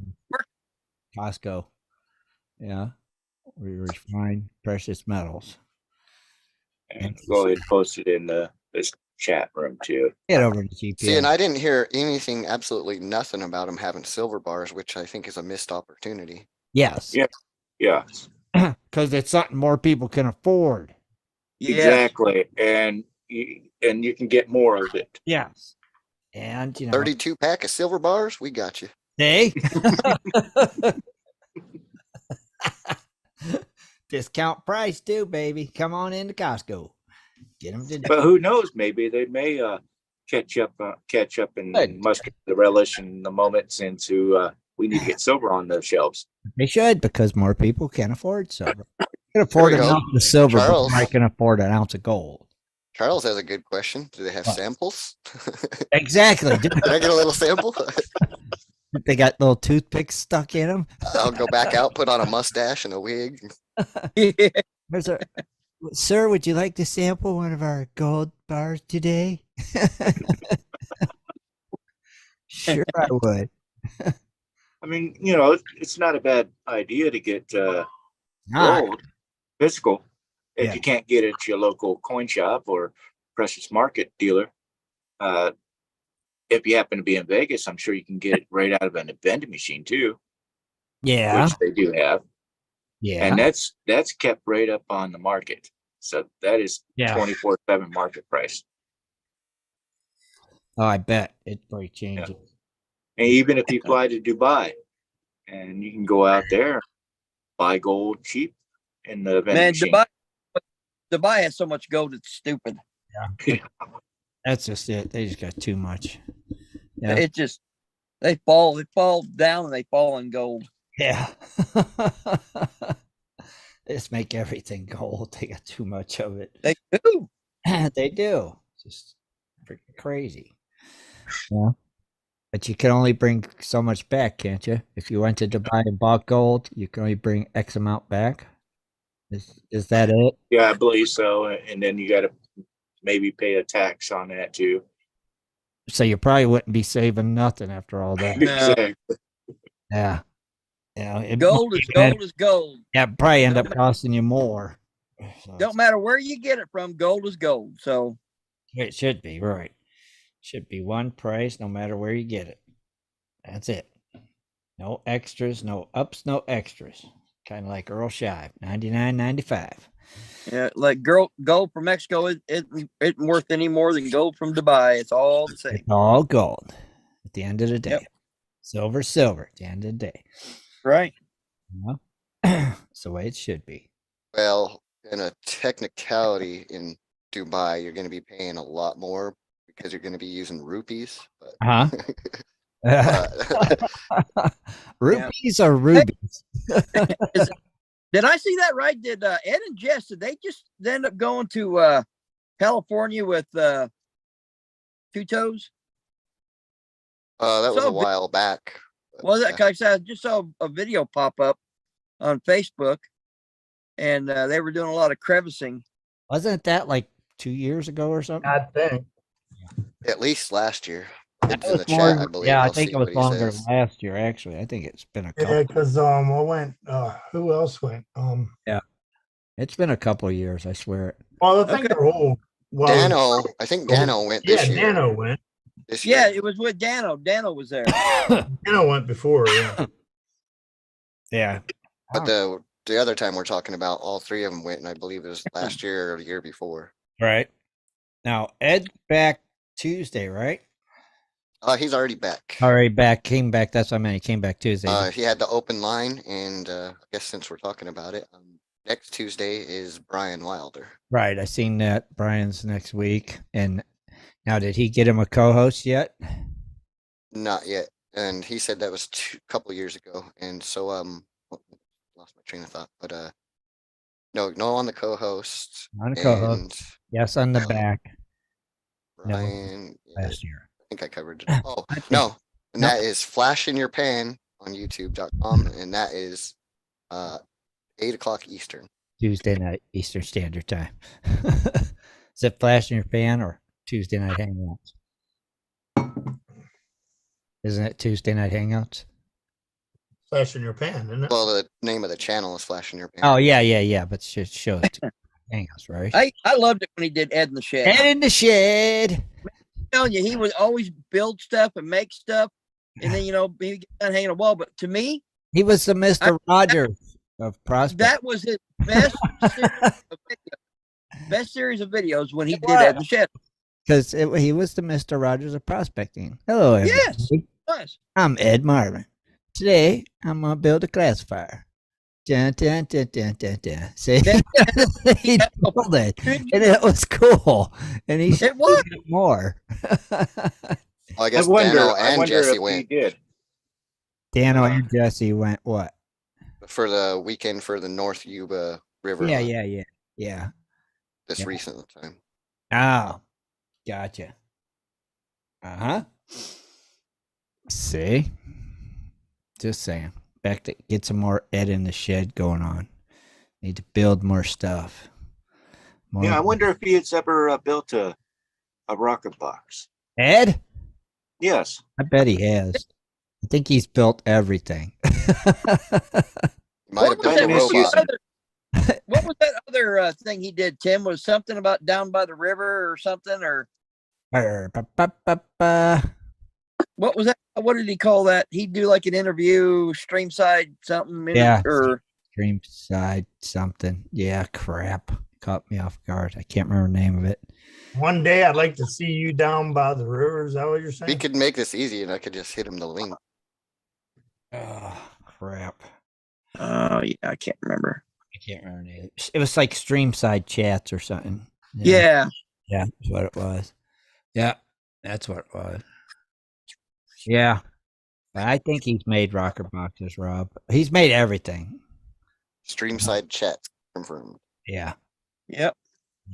Costco. Yeah. We refine precious metals. And go ahead and post it in this chat room too. Get over to GPS. See, and I didn't hear absolutely nothing about them having silver bars, which I think is a missed opportunity. Yes. Yeah. Yeah. Because it's something more people can afford. Exactly. And you can get more of it. Yes. And 32 pack of silver bars, we got you. Hey. Discount price too, baby. Come on into Costco. Get them today. But who knows? Maybe they may catch up and muster the relish and the moments into we need to get silver on the shelves. They should, because more people can afford silver. Can afford an ounce of silver, but I can afford an ounce of gold. Charles has a good question. Do they have What? samples? Exactly. Did I get a little sample? They got little toothpicks stuck in them. I'll go back out, put on a mustache and a wig. There's a sir. Would you like to sample one of our gold bars today? Sure, I would. I mean, it's not a bad idea to get Not. gold physical if Yeah. you can't get it at your local coin shop or precious market dealer. If you happen to be in Vegas, I'm sure you can get it right out of an vending machine too, Yeah. which they do have. Yeah. And that's kept right up on the market. So that is Yeah. 24/7 market price. Oh, I bet it probably changes. And even if you fly to Dubai, and you can go out there, buy gold cheap in the vending Man, machine. Dubai has so much gold, it's stupid. That's just it. They just got too much. Yeah. It just they fall down and they fall in gold. Yeah. They just make everything gold. They got too much of it. They do. They do. Just freaking crazy. Yeah. But you can only bring so much back, can't you? If you went to Dubai and bought gold, you can only bring X amount back. Is that it? Yeah, I believe so. And then you got to maybe pay a tax on that too. So you probably wouldn't be saving nothing after all that. No. Exactly. Yeah. Yeah. Gold is gold is gold. Yeah, it'd probably end up costing you more. So Don't matter where you get it from, gold is gold. So it should be, right. Should be one price no matter where you get it. That's it. No extras, no ups, no extras. Kind of like Earl Shive, $99.95. yeah, like gold from Mexico isn't worth any more than gold from Dubai. It's all the same. It's all gold at the end of the day. Yep. Silver at the end of the day. Right. You know? It's the way it should be. Well, in a technicality in Dubai, you're going to be paying a lot more because you're going to be using rupees. But, Rupees are rubies. Did I see that right? Did Ed and Jess, did they just end up going to California with Two Toes? that was So a while back. but, Was that? Cause I just saw a video pop up on Facebook, and they were doing a lot of crevicing. Wasn't that like 2 years ago or something? I think. At least last year. It It's in was the chat, more- I believe. yeah, I I'll think see it was what he longer says. last year. Actually, I think it's been a couple. Yeah, because I went. Who else went? It's been a couple of years. I swear. Well, I think Okay. they're old. Well, Dano, I think Dano went yeah, this year. Dano went. This Yeah, year. it was with Dano. Dano was there. Dano went before. Yeah. Yeah. But the other time we're talking about, all three of them went, and I believe it was last year or the year before. Right. Now Ed's back Tuesday, right? He's already back. Already back. Came back. That's what I meant. He came back Tuesday. He had the open line, and I guess since we're talking about it, next Tuesday is Brian Wilder. Right. I seen that. Brian's next week. And now, did he get him a co-host yet? Not yet, and he said that was a couple years ago, and so lost my train of thought, but no on the co-host. On a co-host. And Yes, on the back No. Brian, yeah, I last year. think I covered it. Oh no, and that is Flash in Your Pan on YouTube.com, and that is 8 o'clock Eastern. Tuesday night Eastern Standard Time. Is it Flash in Your Pan or Tuesday Night Hangouts? Isn't it Tuesday Night Hangouts? Flash in your pan, isn't it? Well, the name of the channel is Flash in Your Pan. Oh, yeah. But it shows Hangouts, right? I loved it when he did Ed in the Shed. Head in the shed. I'm telling you, he would always build stuff and make stuff, and then he get done hanging a wall. But to me, He was the Mr. Rogers of Prospect. that was his best series of videos when he did Ed in the Shed. Because he was the Mr. Rogers of prospecting. Hello, everybody. Yes. It was. I'm Ed Marvin. Today, I'm going to build a classifier. Dun, dun, dun, dun, dun, dun. See? He built it, and it was cool. And he should was. do it more. Well, I guess I wonder Dano and Jesse if he went did. Dano and Jesse went what? for the weekend for the North Yuba River Yeah, hunt yeah. this Yeah. recent time. Oh, gotcha. Uh-huh. See? Just saying. Back to get some more Ed in the Shed going on. Need to build more stuff. More Yeah, I wonder if he has ever built a rocket box. Ed? Yes. I bet he has. I think he's built everything. Might have What was built a that? miss you robot. some- What was that other thing he did? Tim, was something about down by the river or something, or what was that? What did he call that? He'd do like an interview, streamside something, Yeah. or Dream side something. Yeah, crap. Caught me off guard. I can't remember the name of it. One day I'd like to see you down by the river. Is that what you're We saying? could make this easy and I could just hit him the link. Oh, crap. oh yeah, I can't remember. I can't remember the name. It was like stream side chats or something. Yeah, Yeah, that's what it was. Yeah, that's what it was. Yeah. But I think he's made rocker boxes, Rob. He's made everything. Stream side chat confirmed. Yeah. yep.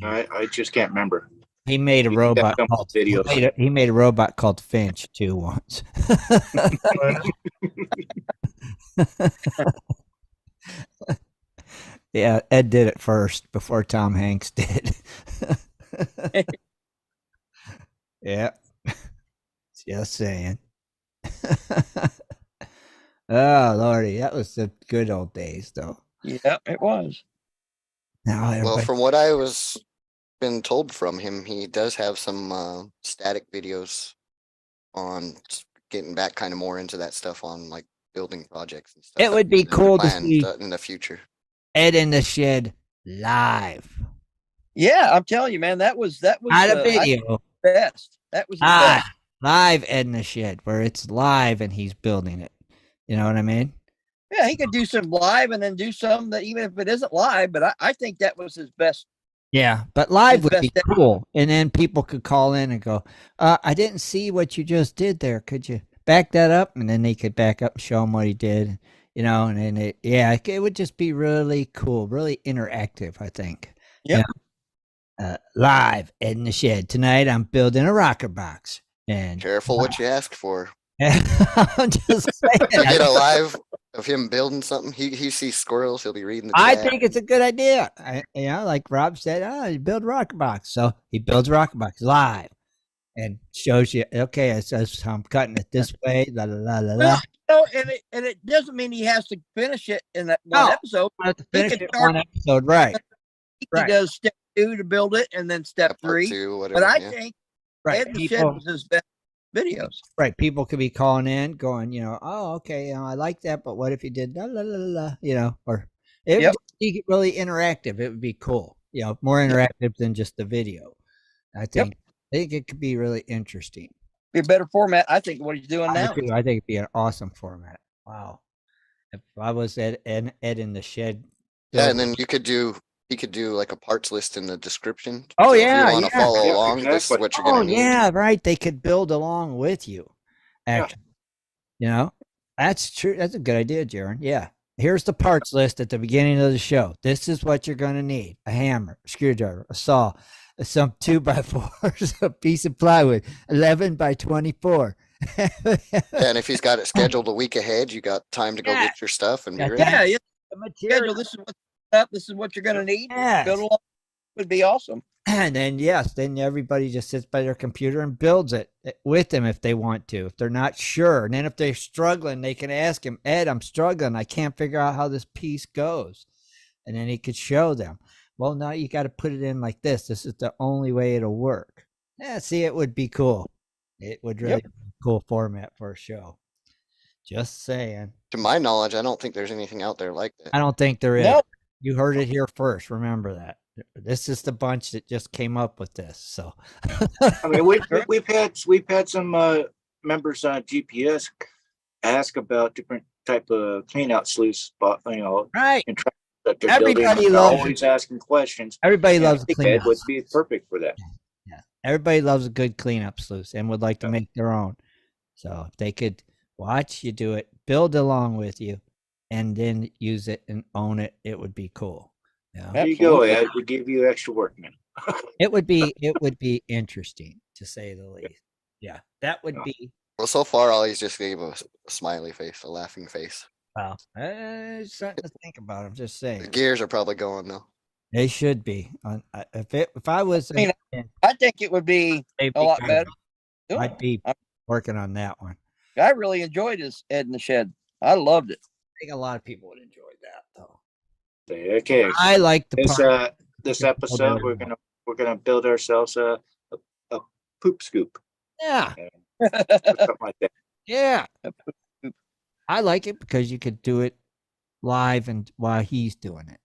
I just can't remember. He made a You robot got some called videos. he made a robot called Finch too once. Yeah, Ed did it first before Tom Hanks did. Yeah. Just saying. Oh Lordy, that was the good old days though. Yep, it was. Now Well, everybody, from what I was been told from him, he does have some static videos on getting back kind of more into that stuff on like building projects and stuff. it would be that are cool to planned, see in the future. Ed in the Shed live. Yeah, I'm telling you, man, that was Not a I think video. the best. That was the Ah, best. live Ed in the Shed, where it's live and he's building it. You know what I mean? Yeah, he could do some live and then do some that even if it isn't live, but I think that was his best. Yeah, but live His would be best- cool. And then people could call in and go, I didn't see what you just did there. Could you back that up? And then they could back up and show him what he did, you know, and then it would just be really cool, really interactive, I think. Yep. Live in the Shed. Tonight I'm building a rocker box. And Careful what you ask for. I'm just You get saying. a live of him building something. He sees squirrels. He'll be reading the I chat. think it's a good idea. Like Rob said, you build a rocker box. So he builds a rocker box live and shows you, okay, it says I'm cutting it this way, la la la la la. Well, no, and it doesn't mean he has to finish it in that one No. episode. I have to finish can it start- one episode, right? He Right. does step 2 to build it, and then step Part 3. two, whatever. But I yeah. think Right. Ed the Shed People, was his best videos. right. People could be calling in, going, oh, okay, I like that, but what if you did la la la la, or it Yep. would be really interactive. It would be cool, more interactive than just the video. I think it could be really interesting. Be a better format, I think, what he's doing I now. do too. I think it'd be an awesome format. Wow. If I was Ed in the Shed. Yeah, and then he could do like a parts list in the description. Oh, So yeah, if you want to yeah. follow Yeah, along, this is exactly. what you're gonna need. Yeah, right. They could build along with you. Actually, that's true. That's a good idea, Jaron. Yeah. Here's the parts list at the beginning of the show. This is what you're going to need: a hammer, a screwdriver, a saw, some 2x4s, a piece of plywood, 11 by 24. And if he's got it scheduled a week ahead, you got time to go Yeah. get your stuff and be Got ready. that. Yeah, The schedule. material. This is what's up. This is what you're going to need. Yes. Build along would be awesome. And then, then everybody just sits by their computer and builds it with them if they want to, if they're not sure. And then if they're struggling, they can ask him, Ed, I'm struggling. I can't figure out how this piece goes. And then he could show them, well, now you got to put it in like this. This is the only way it'll work. Yeah, see, it would be cool. It would really be a cool format for a show. Just saying. To my knowledge, I don't think there's anything out there like that. I don't think there is. No. You heard it here first. Remember that. This is the bunch that just came up with this. So, I mean, we've had some members on GPS ask about different type of clean out sluice, but right. that they're Everybody building. They're loves- always asking questions. Everybody Yeah, I loves think clean Ed up. would be perfect for that. Yeah. Everybody loves a good cleanup sluice and would like to make their own. So if they could watch you do it, build along with you, and then use it and own it, it would be cool. Yeah. There you go, Absolutely. Ed. We give you extra workmen. It would be interesting to say the least. Yeah, that would be. Well, so far, all he's just gave a smiley face, a laughing face. Well, something to think about. I'm just The saying gears are probably going though. they should be. If I was, I mean, I think it would be a lot better. I'd be working on that one. I really enjoyed his Ed in the Shed. I loved it. I think a lot of people would enjoy that though. Okay. I like the This part. this episode we're gonna build ourselves a poop scoop. Yeah, Something like that. yeah. I like it because you could do it live and while he's doing it.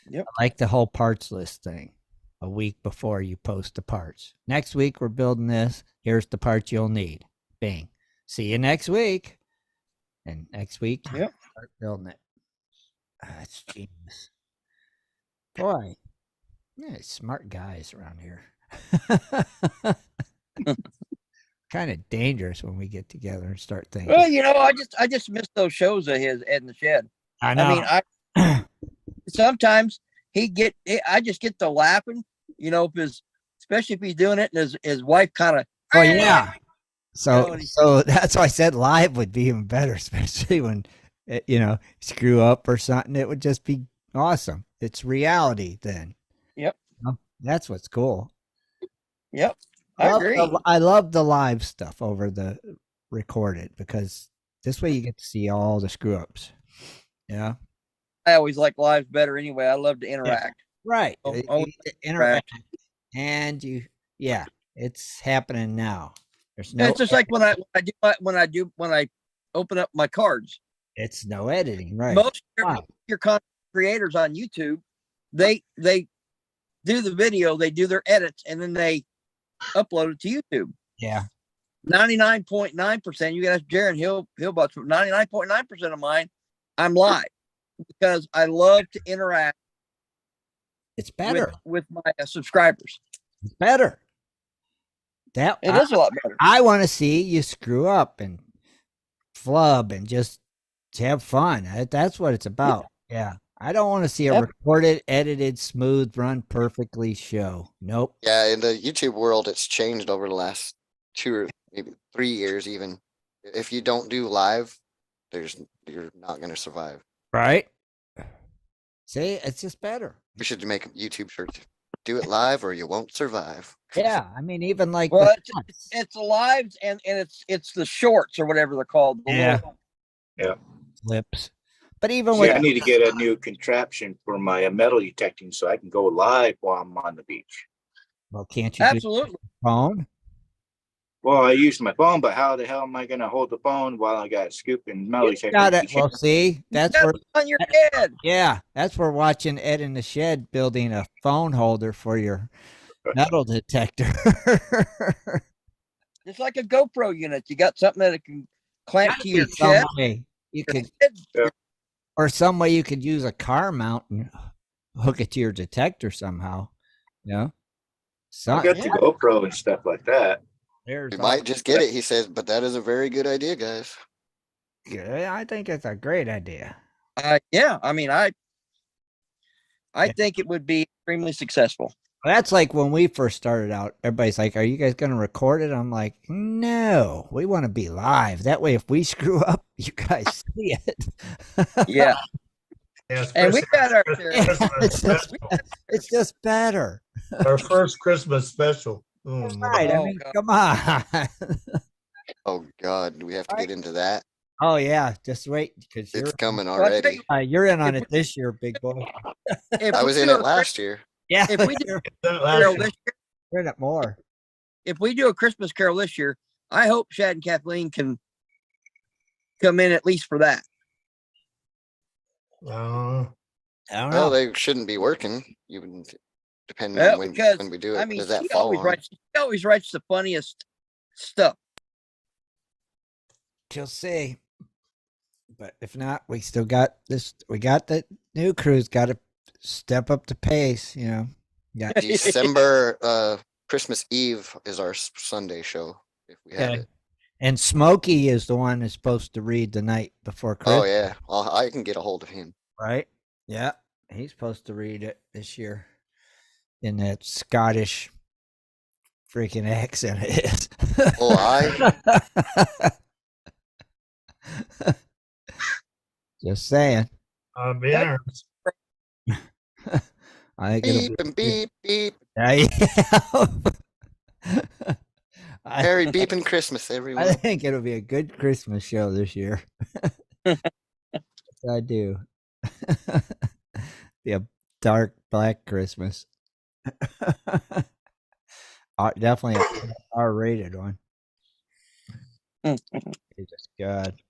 Yep. I like the whole parts list thing. A week before you post the parts. Next week we're building this. Here's the parts you'll need. Bing. See you next week. And next week, Yep. start building it. That's genius. Boy, yeah, smart guys around here. Kind of dangerous when we get together and start thinking. Well, I just miss those shows of his Ed in the Shed. I know. I mean, sometimes I just get to laughing, especially if he's doing it and his wife kind of. Oh yeah. So You that's why I said live would be even better, especially when screw up or something. It would just be awesome. It's reality then. Yep. That's what's cool. Yep. I agree. I love the live stuff over the recorded because this way you get to see all the screw ups. Yeah. I always like lives better anyway. I love to interact. Right. Oh, Interact. And it's happening now. There's no. It's just like when I open up my cards. It's no editing, right? Most of your content creators on YouTube, they do the video, they do their edits, and then they upload it to YouTube. Yeah. 99.9%. You guys, Jaron, he'll about 99.9% of mine. I'm live because I love to interact. It's better with my subscribers. It's better. It is a lot better. I want to see you screw up and flub and just have fun. That's what it's about. Yeah. I don't want to see a recorded, edited, smooth, run perfectly show. Nope. Yeah, in the YouTube world, it's changed over the last 2 or maybe 3 years even. If you don't do live, you're not going to survive. Right? See, it's just better. We should make a YouTube shirt. Do it live or you won't survive. Yeah, I mean, even like it's the lives and it's the shorts or whatever they're called. Yeah. Clips. But even I need to get a new contraption for my metal detecting so I can go live while I'm on the beach. Well, can't you absolutely do phone? Well, I use my phone, but how the hell am I going to hold the phone while I got scoop and metal detecting? Got it. Well, see, that's where on your head. Yeah, that's where watching Ed in the Shed building a phone holder for your metal detector. It's like a GoPro unit. You got something that it can clamp to your chest. You could, or some way you could use a car mount and hook it to your detector somehow. Yeah. I got the GoPro and stuff like that. You might just get it, he says, but that is a very good idea, guys. Yeah, I think it's a great idea. Yeah, I mean, I think it would be extremely successful. That's like when we first started out. Everybody's like, "Are you guys going to record it?" I'm like, "No, we want to be live. That way, if we screw up, you guys see it." Yeah. And we got our. It's just better. Our first Christmas special. Oh, right. I mean, come on. Oh God, do we have to get into that? Oh yeah, just wait because it's coming already. You're in on it this year, big boy. I was in it last year. Yeah, if we do Carol this year, you're in it more. If we do a Christmas Carol this year, I hope Shad and Kathleen can come in at least for that. I don't know. Well, they shouldn't be working, even depending on when we do it. I mean, does that she always writes the funniest stuff. She'll see. But if not, we still got this. We got the new crew's got to step up the pace, Yeah. December, Christmas Eve is our Sunday show, if we have it. And Smokey is the one that's supposed to read the night before Christmas. Oh, yeah. I can get a hold of him. Right? Yeah. He's supposed to read it this year in that Scottish freaking accent it is. Oh, Just saying. I'll be honest. I think beep it'll and be. beep, beep. Yeah. Merry beeping Christmas, everyone. I think it'll be a good Christmas show this year. I do. Be a dark black Christmas. Definitely a R-rated one. Jesus God.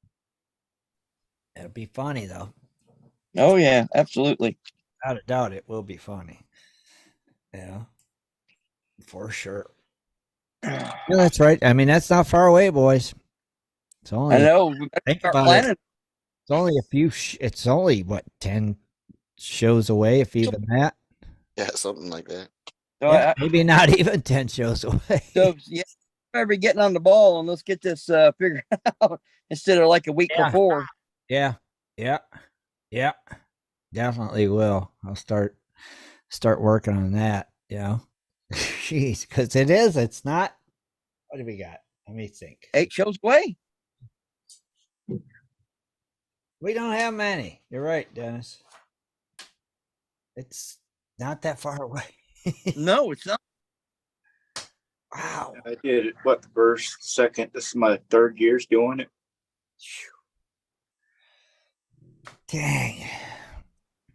It'll be funny though. Oh yeah, absolutely. Without a doubt, it will be funny. Yeah, for sure. Yeah, that's right. I mean, that's not far away, boys. It's only. I know. We better Think start about planning. it. It's only a few. It's only what 10 shows away, if even that. Yeah, something like that. So, Yeah, maybe not even 10 shows away. so yeah, every getting on the ball and let's get this figured out instead of like a week Yeah. before. Yeah. Definitely will. I'll start working on that. Jeez, because it's not. What do we got? Let me think. 8 shows away. We don't have many. You're right, Dennis. It's not that far away. No, it's not. Wow. I did it, the first, second, this is my third year's doing it. Dang.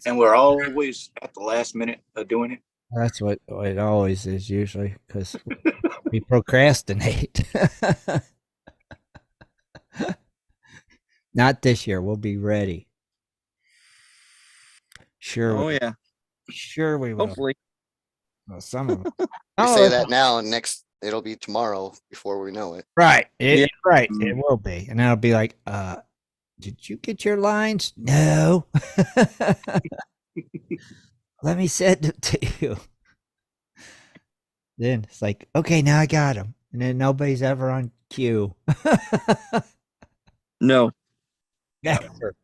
And we're always at the last minute of doing it. That's what it always is usually because we procrastinate. Not this year. We'll be ready. Sure. Oh yeah. Sure we will. Hopefully. Well, some of them. We say that now, and next it'll be tomorrow before we know it. Right. Right. It will be. And I'll be like, did you get your lines? No. Let me send them to you. Then it's like, okay, now I got them. And then nobody's ever on cue. No. Never.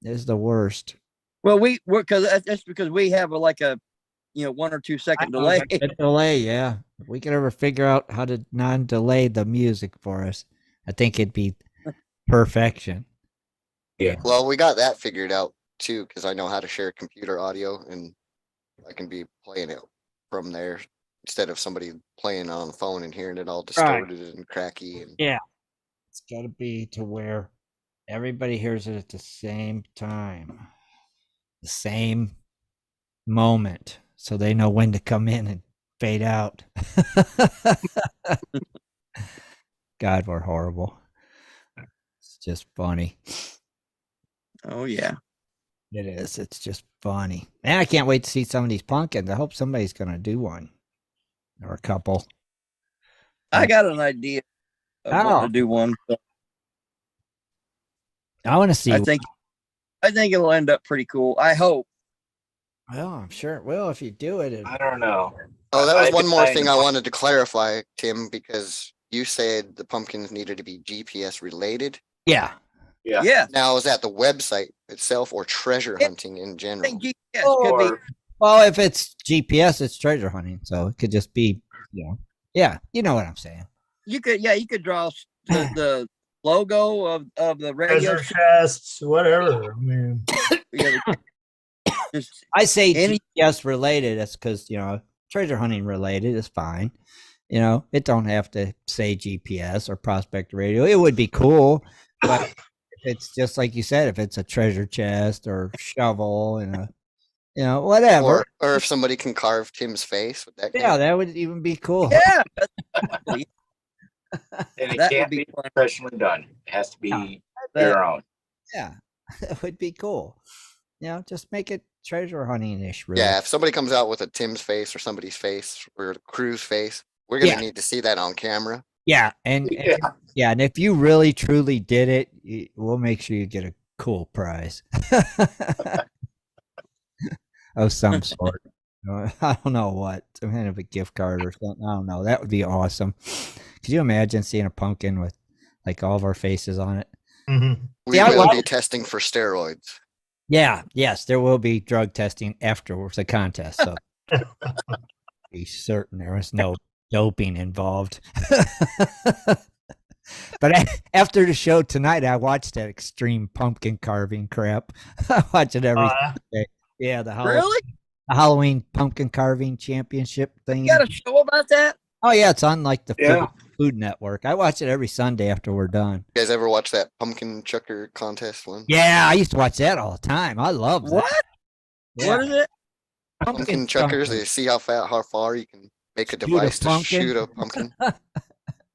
It's the worst. Well, we're because that's because we have like a 1 or 2 second delay. A delay, yeah. If we could ever figure out how to non-delay the music for us, I think it'd be perfection. Yeah. Well, we got that figured out too, because I know how to share computer audio, and I can be playing it from there instead of somebody playing on the phone and hearing it all distorted and cracky. And yeah, it's got to be to where everybody hears it at the same time, the same moment, so they know when to come in and fade out. God, we're horrible. It's just funny. Oh yeah. It is. It's just funny. And I can't wait to see some of these pumpkins. I hope somebody's going to do one or a couple. I got an idea of wanting to do one. So I want to see. I think it'll end up pretty cool. I hope. Well, I'm sure it will if you do it. I don't know. Oh, that was one more I- thing I wanted to clarify, Tim, because you said the pumpkins needed to be GPS related. Yeah. Yeah. Yeah. Now, is that the website itself or treasure hunting in I general? think GPS could be. Well, if it's GPS, it's treasure hunting. So it could just be, yeah, you know what I'm saying. You could draw the logo of the radio. Treasure chests, whatever. I mean, Just I say Any- GPS related. That's because, treasure hunting related is fine. It don't have to say GPS or Prospect Radio. It would be cool, but if it's just like you said, if it's a treasure chest or shovel and whatever. Or if somebody can carve Tim's face with that. Yeah, that would even be cool. yeah. And it That would can't be be fun. professionally done. It has to be That- your own. Yeah, that would be cool. Just make it treasure hunting-ish. Really. Yeah, if somebody comes out with a Tim's face or somebody's face or a crew's face, we're gonna Yeah. need to see that on camera. Yeah, and if you really truly did it, we'll make sure you get a cool prize of some sort. I don't know what, some kind of a gift card or something. I don't know. That would be awesome. Could you imagine seeing a pumpkin with like all of our faces on it? mhm. We Yeah, will well- be testing for steroids. Yeah, yes, there will be drug testing afterwards the contest. So be certain there was no doping involved. But after the show tonight, I watched that extreme pumpkin carving crap. I watch it every day. Yeah, Really? the Halloween pumpkin carving championship thing. You got a show about that? Oh yeah, it's on like the Yeah. Food Network. I watch it every Sunday after we're done. You guys ever watch that pumpkin chucker contest one? Yeah, I used to watch that all the time. I love that. What? Yeah. What is it? Pumpkin chuckers. They see how far you can make a Shoot a device to pumpkin. shoot a pumpkin.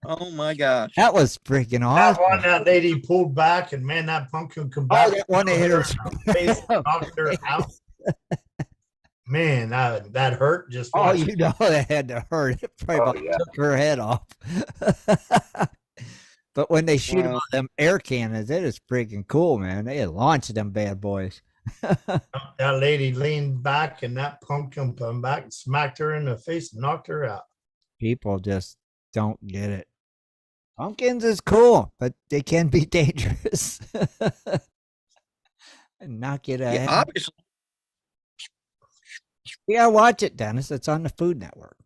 Oh my gosh. That was freaking That awesome. one that lady pulled back, and man, that pumpkin come Oh, back. that one that hit her face, knocked her out. Man, that hurt just. Oh, watching. you know that had to hurt. It probably about yeah. took her head off. But when they shoot them Wow. on them air cannons, it is freaking cool, man. They launched them bad boys. That lady leaned back, and that pumpkin come back and smacked her in the face and knocked her out. People just don't get it. Pumpkins is cool, but they can be dangerous. And knock it out. Yeah, obviously. You gotta watch it, Dennis. It's on the Food Network.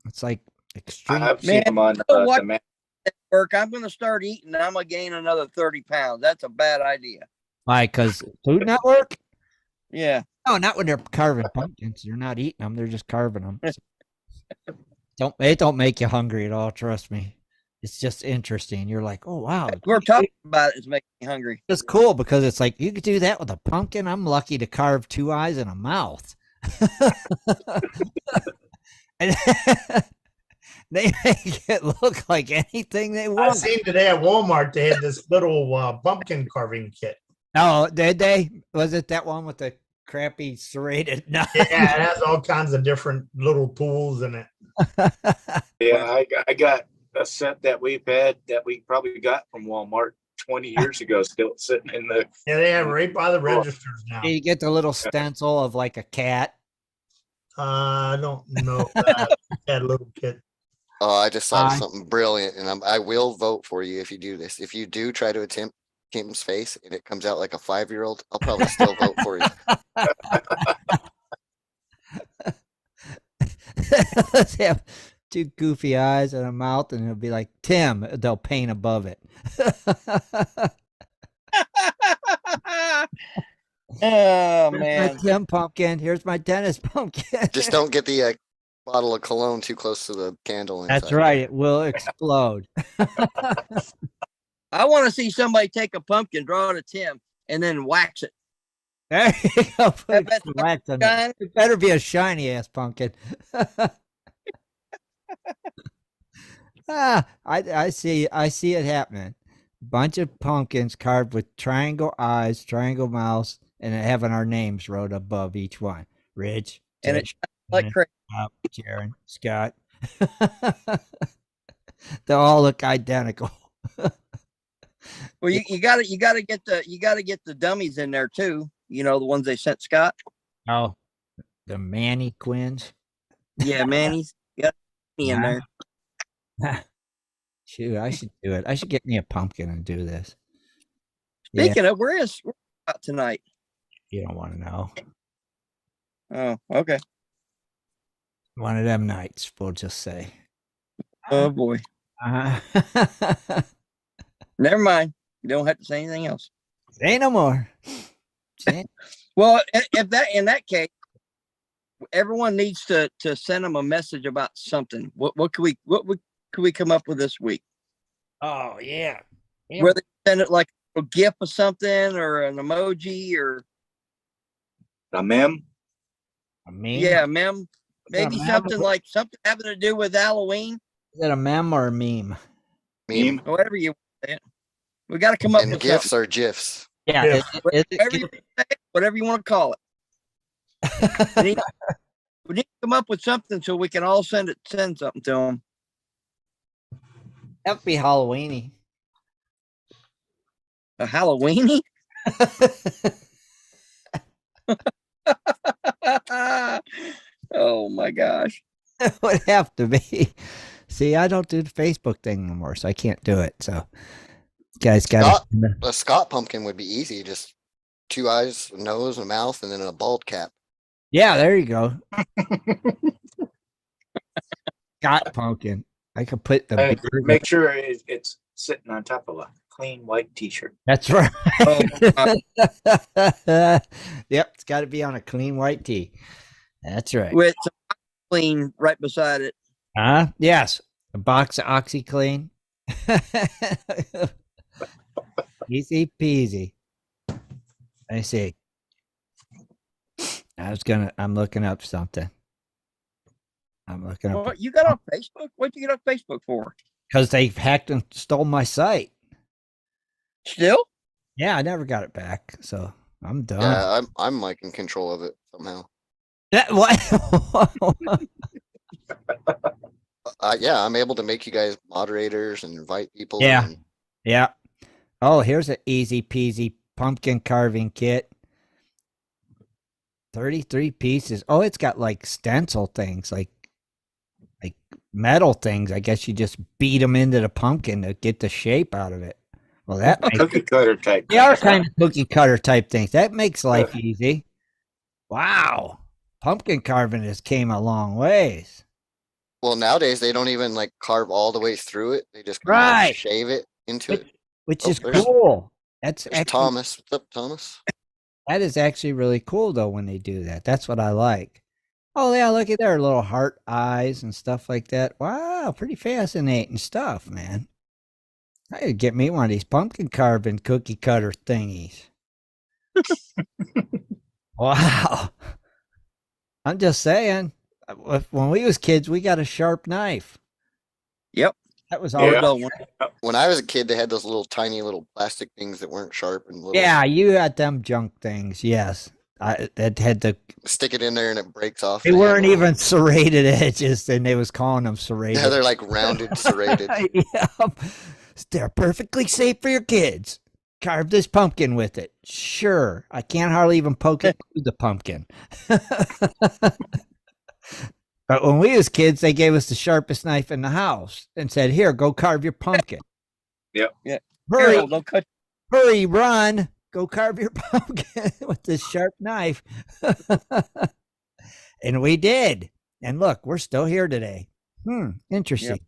It's like extreme. I've seen Man, them on you know what? the map. Work. I'm going to start eating. I'm going to gain another 30 pounds. That's a bad idea. Why? Because Food Network? Yeah. No, not when they're carving pumpkins. You're not eating them. They're just carving them. It don't make you hungry at all. Trust me. It's just interesting. You're like, oh wow, We're talking about it is making me hungry. it's cool because it's like you could do that with a pumpkin. I'm lucky to carve 2 eyes and a mouth. And they make it look like anything they I want. seen today at Walmart they had this little pumpkin carving kit. Oh, did they? Was it that one with the crappy serrated knife? Yeah, it has all kinds of different little tools in it. Yeah, I got a set that we've had that we probably got from Walmart 20 years ago, still sitting in the. Yeah, they have right by the registers now. You get the little stencil of like a cat. I don't know that little kit. Oh, I just thought of something brilliant, and I will vote for you if you do this. If you do try to attempt Kim's face and it comes out like a 5-year-old, I'll probably still vote for you. Let's have 2 goofy eyes and a mouth, and it'll be like Tim. They'll paint above it. Oh, My man. Tim pumpkin. Here's my Dennis pumpkin. Just don't get the bottle of cologne too close to the candle. That's inside. right. It will explode. I want to see somebody take a pumpkin, draw it a Tim, and then wax it. There you go. Put I bet some wax on it. Shine. It better be a shiny ass pumpkin. I see it happening. Bunch of pumpkins carved with triangle eyes, triangle mouths, and having our names wrote above each one. Rich, And Ted, it shines like crazy. Bob, Jaron, Scott. They all look identical. Well, you got to get the dummies in there too. You know, the ones they sent Scott. Oh, the Manny Quins. Yeah, Manny's got me in there. Shoot, I should do it. I should get me a pumpkin and do this. Speaking of, where Scott tonight? You don't want to know. Oh, okay. One of them nights, we'll just say. Oh boy. Uh-huh. Never mind. You don't have to say anything else. Say no more. Say- Well, if that in that case, everyone needs to send them a message about something. What could we come up with this week? Oh yeah. Yeah. Whether you send it like a GIF or something, or an emoji, or A mem. A meme? yeah, mem. Maybe mem? something like something having to do with Halloween, Is it a meme or a meme? Meme. whatever you want. We got to come up And with gifs something. are gifs. Yeah. Yeah. Whatever you want to call it. We need to come up with something so we can all send something to them. That'd be Halloweeny. A Halloweeny? Oh my gosh. It would have to be. See, I don't do the Facebook thing anymore, so I can't do it. So, guys got A Scott pumpkin would be easy. Just 2 eyes, a nose, a mouth, and then a bald cap. Yeah, there you go. Got pumpkin. I could put the beard. Make sure it's sitting on top of a clean white T-shirt. That's right. Oh, Yep, it's got to be on a clean white tee. That's right. with some clean right beside it. Yes, a box of OxyClean. Easy peasy. I see. I'm looking up something. I'm looking up What you got on Facebook? What'd you get on Facebook for? because they hacked and stole my site. Still? Yeah, I never got it back, so I'm done. Yeah, I'm like in control of it somehow. What? Yeah, I'm able to make you guys moderators and invite people. Yeah. And Yeah. Oh, here's an easy peasy pumpkin carving kit. 33 pieces. Oh, it's got like stencil things, like metal things. I guess you just beat them into the pumpkin to get the shape out of it. Well, that makes Cookie cutter type. they are kind of cookie cutter type things. That makes life easy. Wow. Pumpkin carving has came a long ways. well, nowadays they don't even like carve all the way through it. They just kind of Right. shave it into it. Which Oh, is there's- cool. That's There's actually, Thomas. What's up, Thomas? that is actually really cool though when they do that. That's what I like. Oh yeah, look at their little heart eyes and stuff like that. Wow, pretty fascinating stuff, man. I could get me one of these pumpkin carving cookie cutter thingies. Wow. I'm just saying, when we was kids, we got a sharp knife. Yep. That was Yeah. all. Dull one. When I was a kid, they had those little tiny little plastic things that weren't sharp and little. Yeah, you had them junk things. Yes, that had the. Stick it in there and it breaks off. They and weren't have even serrated edges, and they was calling them serrated. Yeah, they're like rounded, serrated. Yeah, they're perfectly safe for your kids. Carve this pumpkin with it. Sure, I can't hardly even poke it through the pumpkin. But when we was kids, they gave us the sharpest knife in the house and said, "Here, go carve your pumpkin." Yep. Yeah. Hurry, Careful, don't cut. hurry, run. Go carve your pumpkin with this sharp knife. And we did. And look, we're still here today. Interesting.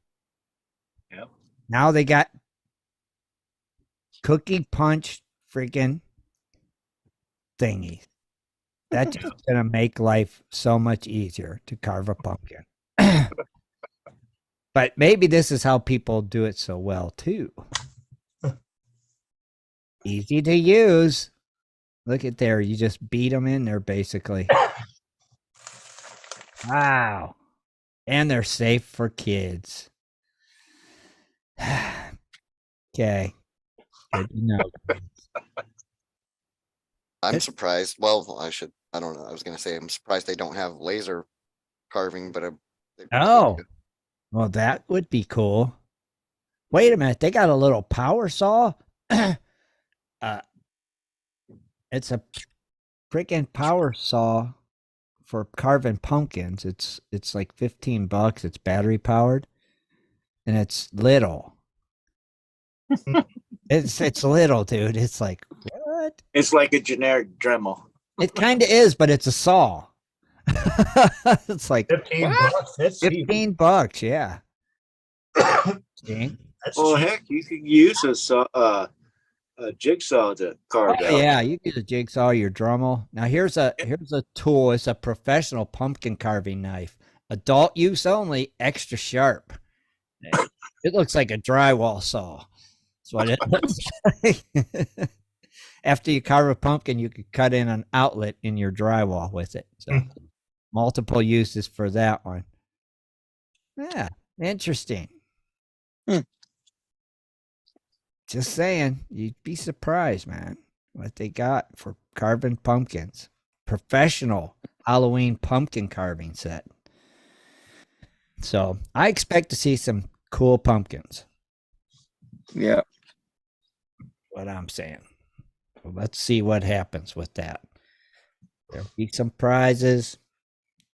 Yep. Now they got cookie punch freaking thingies. That's just going to make life so much easier to carve a pumpkin. But maybe this is how people do it so well, too. Easy to use. Look at there. You just beat them in there, basically. Wow. And they're safe for kids. Okay. Good to know. I'm surprised. Well, I don't know. I was going to say, I'm surprised they don't have laser carving, but Oh, well, that would be cool. Wait a minute. They got a little power saw. It's a freaking power saw for carving pumpkins. It's like $15. It's battery powered, and it's little. It's little, dude. It's like what? It's like a generic Dremel. It kind of is, but it's a saw. It's like 15 bucks. That's cheap. $15. Yeah. See? That's Well, cheap. heck, you can use a jigsaw to carve out. Yeah, you get a jigsaw, your Dremel. Now here's a tool. It's a professional pumpkin carving knife. Adult use only, extra sharp. It looks like a drywall saw. That's what it looks like. After you carve a pumpkin, you could cut in an outlet in your drywall with it. So multiple uses for that one. Yeah, interesting. Just saying, you'd be surprised, man, what they got for carving pumpkins. Professional Halloween pumpkin carving set. So I expect to see some cool pumpkins. Yeah. What I'm saying. So let's see what happens with that. There'll be some prizes.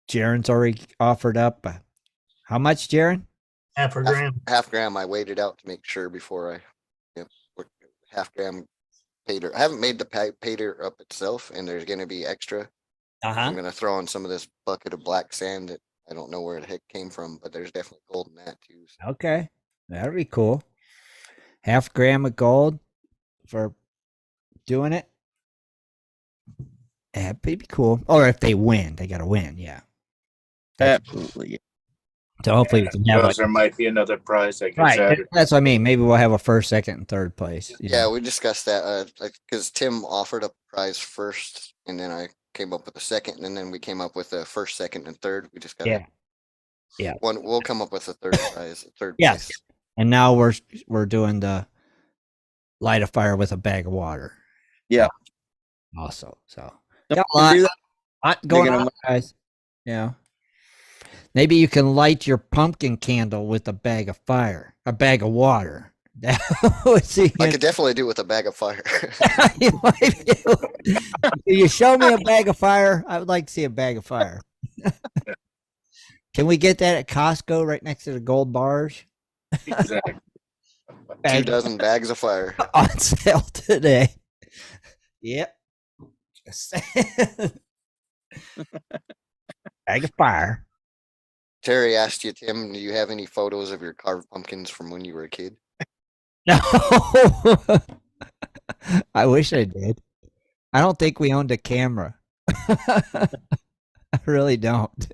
Jaron's already offered up. How much, Jaron? Half a gram. half gram. I weighed it out to make sure before I, half gram pay dirt. I haven't made the pay dirt up itself, and there's going to be extra. I'm going to throw in some of this bucket of black sand that I don't know where the heck came from, but there's definitely gold in that too. So. Okay, that'd be cool. 0.5 gram of gold for doing it. That'd be cool. Or if they win, they got to win. Yeah. Absolutely. So hopefully we can have Because there might be another prize that gets right. added. That's what I mean. Maybe we'll have a first, second, and third place. Yeah, we discussed that. Because Tim offered a prize first, and then I came up with a second, and then we came up with a first, second, and third. We just got Yeah. one. We'll come up with a third prize, third Yes. place. And now we're doing the light a fire with a bag of water. Yeah. Also, so Don't got a lot, do that. lot going gonna- on, guys. Yeah. Maybe you can light your pumpkin candle with a bag of fire, a bag of water. That would see. I could definitely do with a bag of fire. You might be able- Can you show me a bag of fire? I would like to see a bag of fire. Can we get that at Costco right next to the gold bars? Exactly. 2 dozen bags of fire. On sale today. Yep. Just saying. Bag of fire. Terry asked you, Tim, do you have any photos of your carved pumpkins from when you were a kid? No. I wish I did. I don't think we owned a camera. I really don't.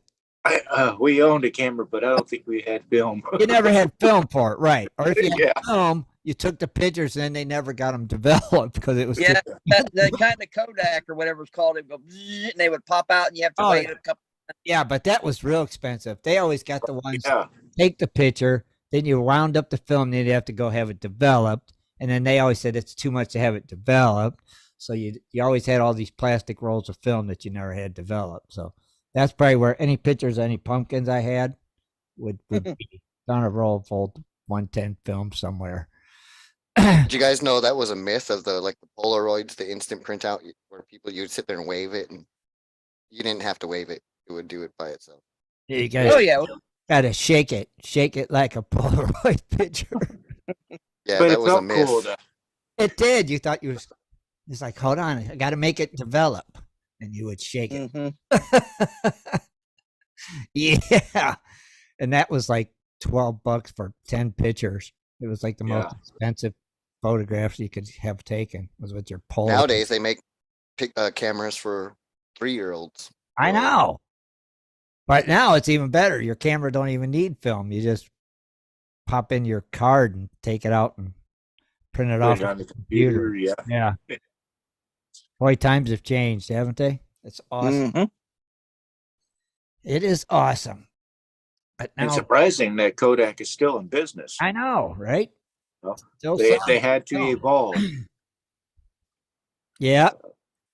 We owned a camera, but I don't think we had film. You never had film for it, right? Or if you had Yeah. film, you took the pictures and they never got them developed because it was too- Yeah, the kind of Kodak or whatever it's called, it would go bzzz, and they would pop out, and you have to Oh, wait yeah. a couple. Yeah, but that was real expensive. They always got the ones Yeah. take the picture, then you wound up the film, then you have to go have it developed, and then they always said it's too much to have it developed. So you always had all these plastic rolls of film that you never had developed. So that's probably where any pictures of any pumpkins I had would be on a roll of old 110 film somewhere. Did you guys know that was a myth of the Polaroids, the instant printout, where people you'd sit there and wave it, and you didn't have to wave it; it would do it by itself. You guys Oh yeah, gotta shake it like a Polaroid picture. Yeah, But that it was a felt myth. cool. It did. You thought you was. It's like, hold on, I got to make it develop, and you would shake it. Mhm. Yeah, and that was like $12 for 10 pictures. It was like the most Yeah. expensive photographs you could have taken was with your Polaroid. Nowadays, they make cameras for 3-year-olds. I know, but now it's even better. Your camera don't even need film. You just pop in your card and take it out and print it Put off it on on the computer. Yeah. Yeah. Boy, times have changed, haven't they? It's awesome. Mhm. It is awesome. But It's now surprising that Kodak is still in business. I know, right? Well, Still They selling. had to Oh. evolve. Yeah.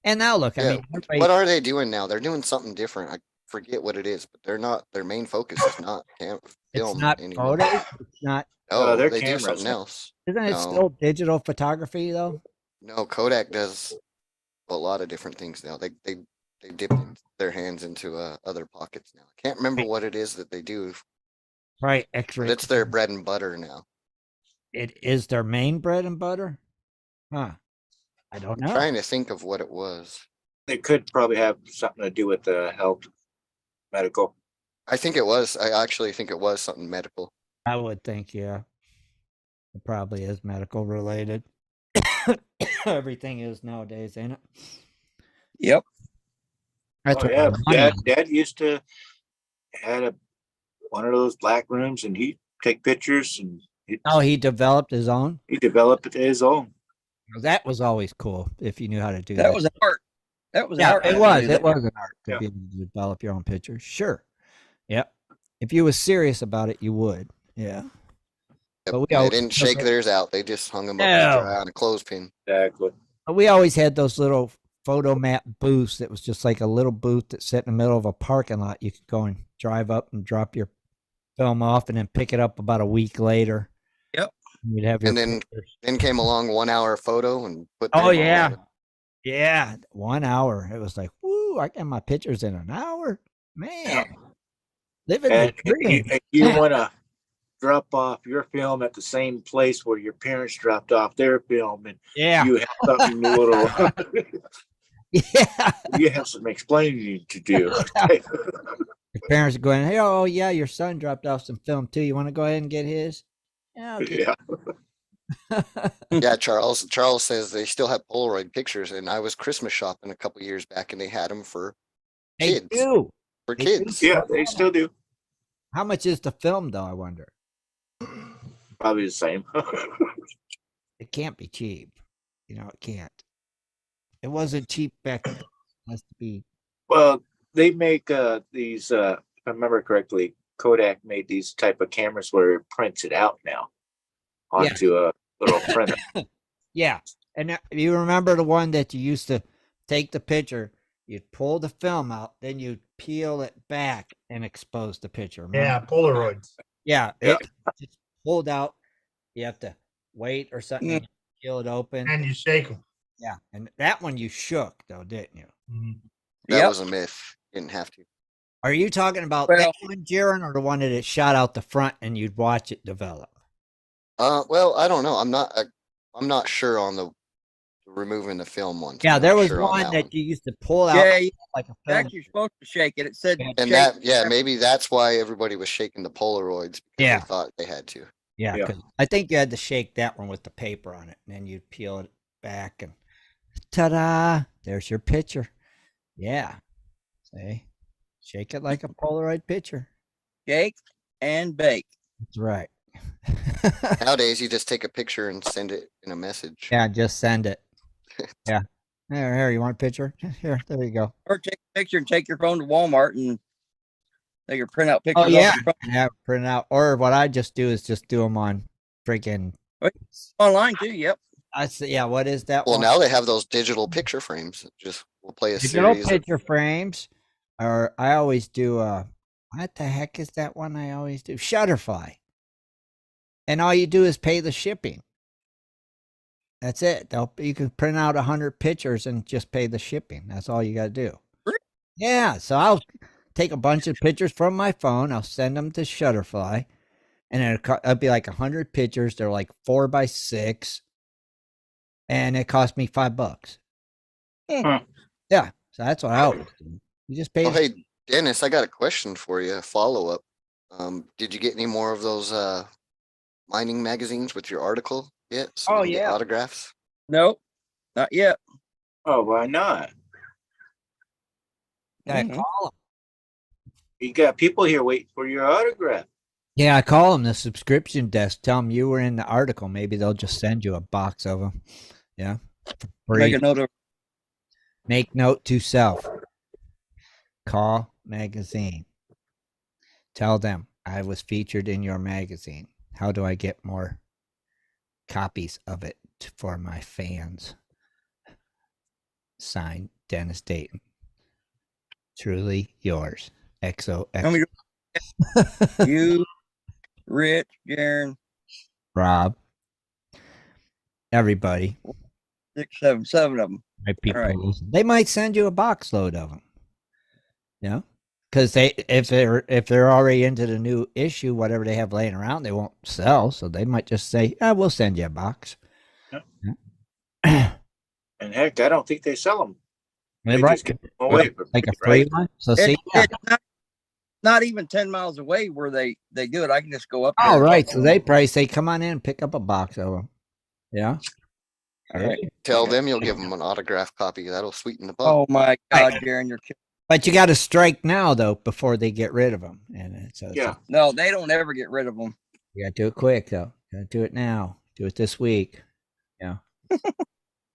And now look, I Yeah, mean, everybody- What are they doing now? They're doing something different. I forget what it is, but they're not. Their main focus is not film. it's not anymore. photos. It's not. No, they're they do cameras. something else. Isn't it No. still digital photography though? No, Kodak does a lot of different things now. They dip their hands into other pockets now. I can't remember what it is that they do, Right. but X-ray. it's their bread and butter now. It is their main bread and butter. Huh. I don't know. Trying to think of what it was. It could probably have something to do with the health, medical. I think it was. I actually think it was something medical. I would think, yeah. It probably is medical related. Everything is nowadays, ain't it? Yep. That's Oh what yeah, the money- Dad used to had one of those black rooms, and he'd take pictures, and Oh, he developed his own. he developed his own. That was always cool if you knew how to do that. That was an art. That was Yeah, art. it how to was. do It that. was an art to Yeah. be able to develop your own pictures. Sure. Yep. If you was serious about it, you would. Yeah. Yep, But we and they always- didn't shake theirs out. They just hung them up No. to dry on a clothespin. Exactly. But we always had those little photo mat booths that was just like a little booth that sat in the middle of a parking lot. You could go and drive up and drop your film off and then pick it up about a week later. Yep. And you'd have your And then- pictures. Then came along 1 hour photo and put. Oh, them all yeah. on it. Yeah. 1 hour. It was like, woo, I got my pictures in an hour. Man. Living And the dream. you want to drop off your film at the same place where your parents dropped off their film, and Yeah. you have something a little. Yeah. You have some explaining to do. Your parents are going, hey, oh, yeah, your son dropped off some film too. You want to go ahead and get his? Yeah. Okay. Yeah. Yeah, Charles says they still have Polaroid pictures, and I was Christmas shopping a couple years back, and they had them for They kids. do. For They do. kids. Yeah, they still do. How much is the film, though, I wonder? Probably the same. It can't be cheap. You know, it can't. It wasn't cheap back then. It has to be. Well, they make these. If I remember correctly, Kodak made these type of cameras where it prints it out now onto a little printer. Yeah. And you remember the one that you used to take the picture, you'd pull the film out, then you'd peel it back and expose the picture. Remember? Yeah, Polaroids. Yeah. Yeah. It's pulled out. You have to wait or something. And peel it open. And you shake them. Yeah. And that one you shook, though, didn't you? That was a myth. Didn't have to. Are you talking about Well- that one, Jaron, or the one that it shot out the front and you'd watch it develop? Well, I don't know. I'm not sure on the removing the film one. Yeah, I'm there not was sure on one that you used to pull out Yeah, like a film. actually, you're supposed to shake it. It said, And shake. maybe that's why everybody was shaking the Polaroids, because Yeah. they thought they had to. Yeah, Yeah. 'cause I think you had to shake that one with the paper on it, and then you'd peel it back, and ta-da! There's your picture. Yeah, see, shake it like a Polaroid picture. shake and bake. That's right. Nowadays, you just take a picture and send it in a message. Yeah, just send it. Yeah, here. You want a picture? Here, there you go. Or take a picture and take your phone to Walmart and they can print out pictures. Oh off yeah, your phone. yeah. Print it out, or what I just do is just do them on freaking. Online too. Yep. I see. Yeah, what is that? Well, one? now they have those digital picture frames. We'll play a Digital series. picture frames, or I always do. What the heck is that one? I always do Shutterfly, and all you do is pay the shipping. That's it. You can print out 100 pictures and just pay the shipping. That's all you got to do. Really? Yeah. So I'll take a bunch of pictures from my phone. I'll send them to Shutterfly, and it'll be like 100 pictures. They're like 4x6, and it cost me $5. Huh. Yeah. So that's what I always do. You just pay. Oh, hey, Dennis, I got a question for you. A follow-up. Did you get any more of those mining magazines with your article yet? So Oh, we can get yeah. autographs. Nope. Not yet. Oh, why not? I Mhm. call them. You got people here waiting for your autograph. Yeah, I call them the subscription desk. Tell them you were in the article. Maybe they'll just send you a box of them. Yeah. for Make free. a note of. Make note to self. Call magazine. Tell them I was featured in your magazine. How do I get more copies of it for my fans? Signed, Dennis Dayton. Truly yours. XOX. How many- You, Rich, Jaron, Rob. Everybody. 6, 7, 7 of them. My people. right. Listen. They might send you a box load of them. You know? Because if they're already into the new issue, whatever they have laying around, they won't sell. So they might just say, we'll send you a box. And heck, I don't think they sell them. They They right. just give them away for Like a free, free one. So see, It's not even 10 miles away where they do it. I can just go up there. all and right. talk So to Oh. they them. probably say, come on in and pick up a box of them. Yeah. All right. Tell them you'll give them an autograph copy. That'll sweeten the pot. Oh my God, Jaron, you're kidding. But you got to strike now, though, before they get rid of them. And so Yeah. No, they don't ever get rid of them. you got to do it quick, though. Got to do it now. Do it this week. Yeah.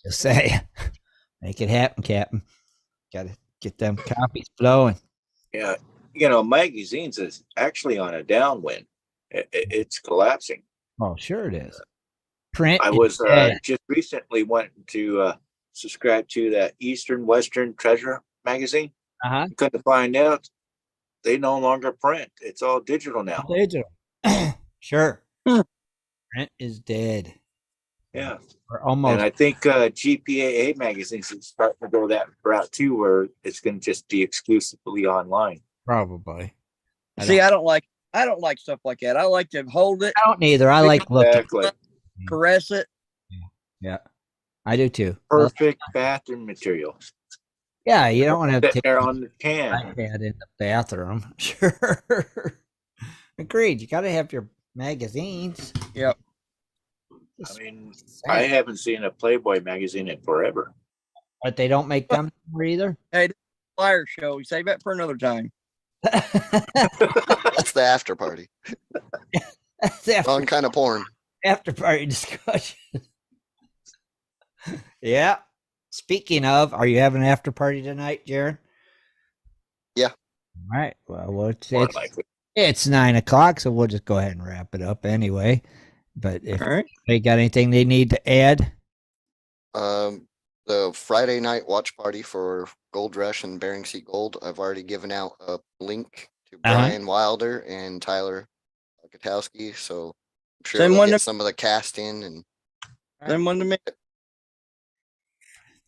Just say, make it happen, Captain. Got to get them copies flowing. Yeah. You know, magazines is actually on a downwind. It's collapsing. Oh, sure it is. Print. I is was dead. just recently wanting to subscribe to that Eastern Western Treasure magazine. Uh-huh. Couldn't find out they no longer print. It's all digital now. Digital. Sure. Hmm. Print is dead. Yeah. Or almost. And I think GPAA magazines is starting to go that route too, where it's going to just be exclusively online. Probably. See, I don't like I don't like stuff like that. I like to hold it, I don't either. I like looking. Exactly. caress it. Yeah, I do too. Perfect bathroom material. Yeah, you don't want to Sitting take there your on the can. iPad in the bathroom. Sure. Agreed. You got to have your magazines. Yep. I mean, I haven't seen a Playboy magazine in forever. But they don't make them anymore either. Hey, flyer show. Save that for another time. That's the after party. That's Wrong kind of porn. after party discussion. Yeah. Speaking of, are you having an after party tonight, Jared? Yeah. All right. Well, More likely. it's 9:00, so we'll just go ahead and wrap it up anyway. But if All right. they got anything they need to add, The Friday night watch party for Gold Rush and Bering Sea Gold. I've already given out a link to Brian Wilder and Tyler Katowski, so I'm sure Send we'll one get to- some of the cast in. And Send one to me.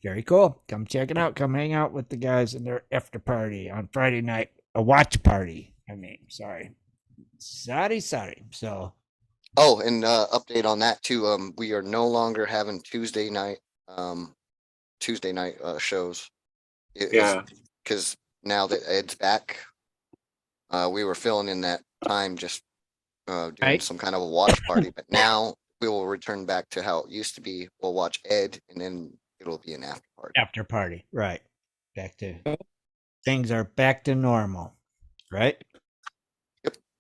very cool. Come check it out. Come hang out with the guys in their after party on Friday night. A watch party. Sorry. So, oh, and update on that too. We are no longer having Tuesday night shows. Yeah. Because now that Ed's back, we were filling in that time just doing Right. some kind of a watch party. But now we will return back to how it used to be. We'll watch Ed, and then it'll be an after party. after party. Right. Back to things are back to normal. Right?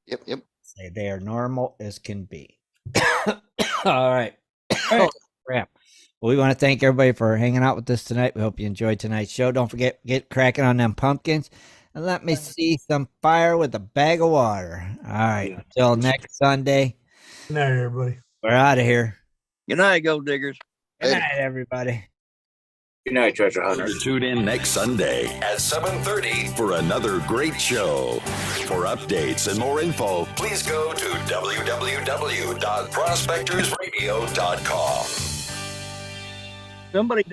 Yep. Say they are normal as can be. All right. Oh, crap. Well, we want to thank everybody for hanging out with us tonight. We hope you enjoyed tonight's show. Don't forget, get cracking on them pumpkins. And let me see some fire with a bag of water. All right. Until next Sunday, Good night, everybody. we're out of here. Good night, Gold Diggers. Good Later. night, everybody. Good night, treasure Sure hunters. to tune in next Sunday at 7:30 for another great show. For updates and more info, please go to www.prospectorsradio.com. Somebody does.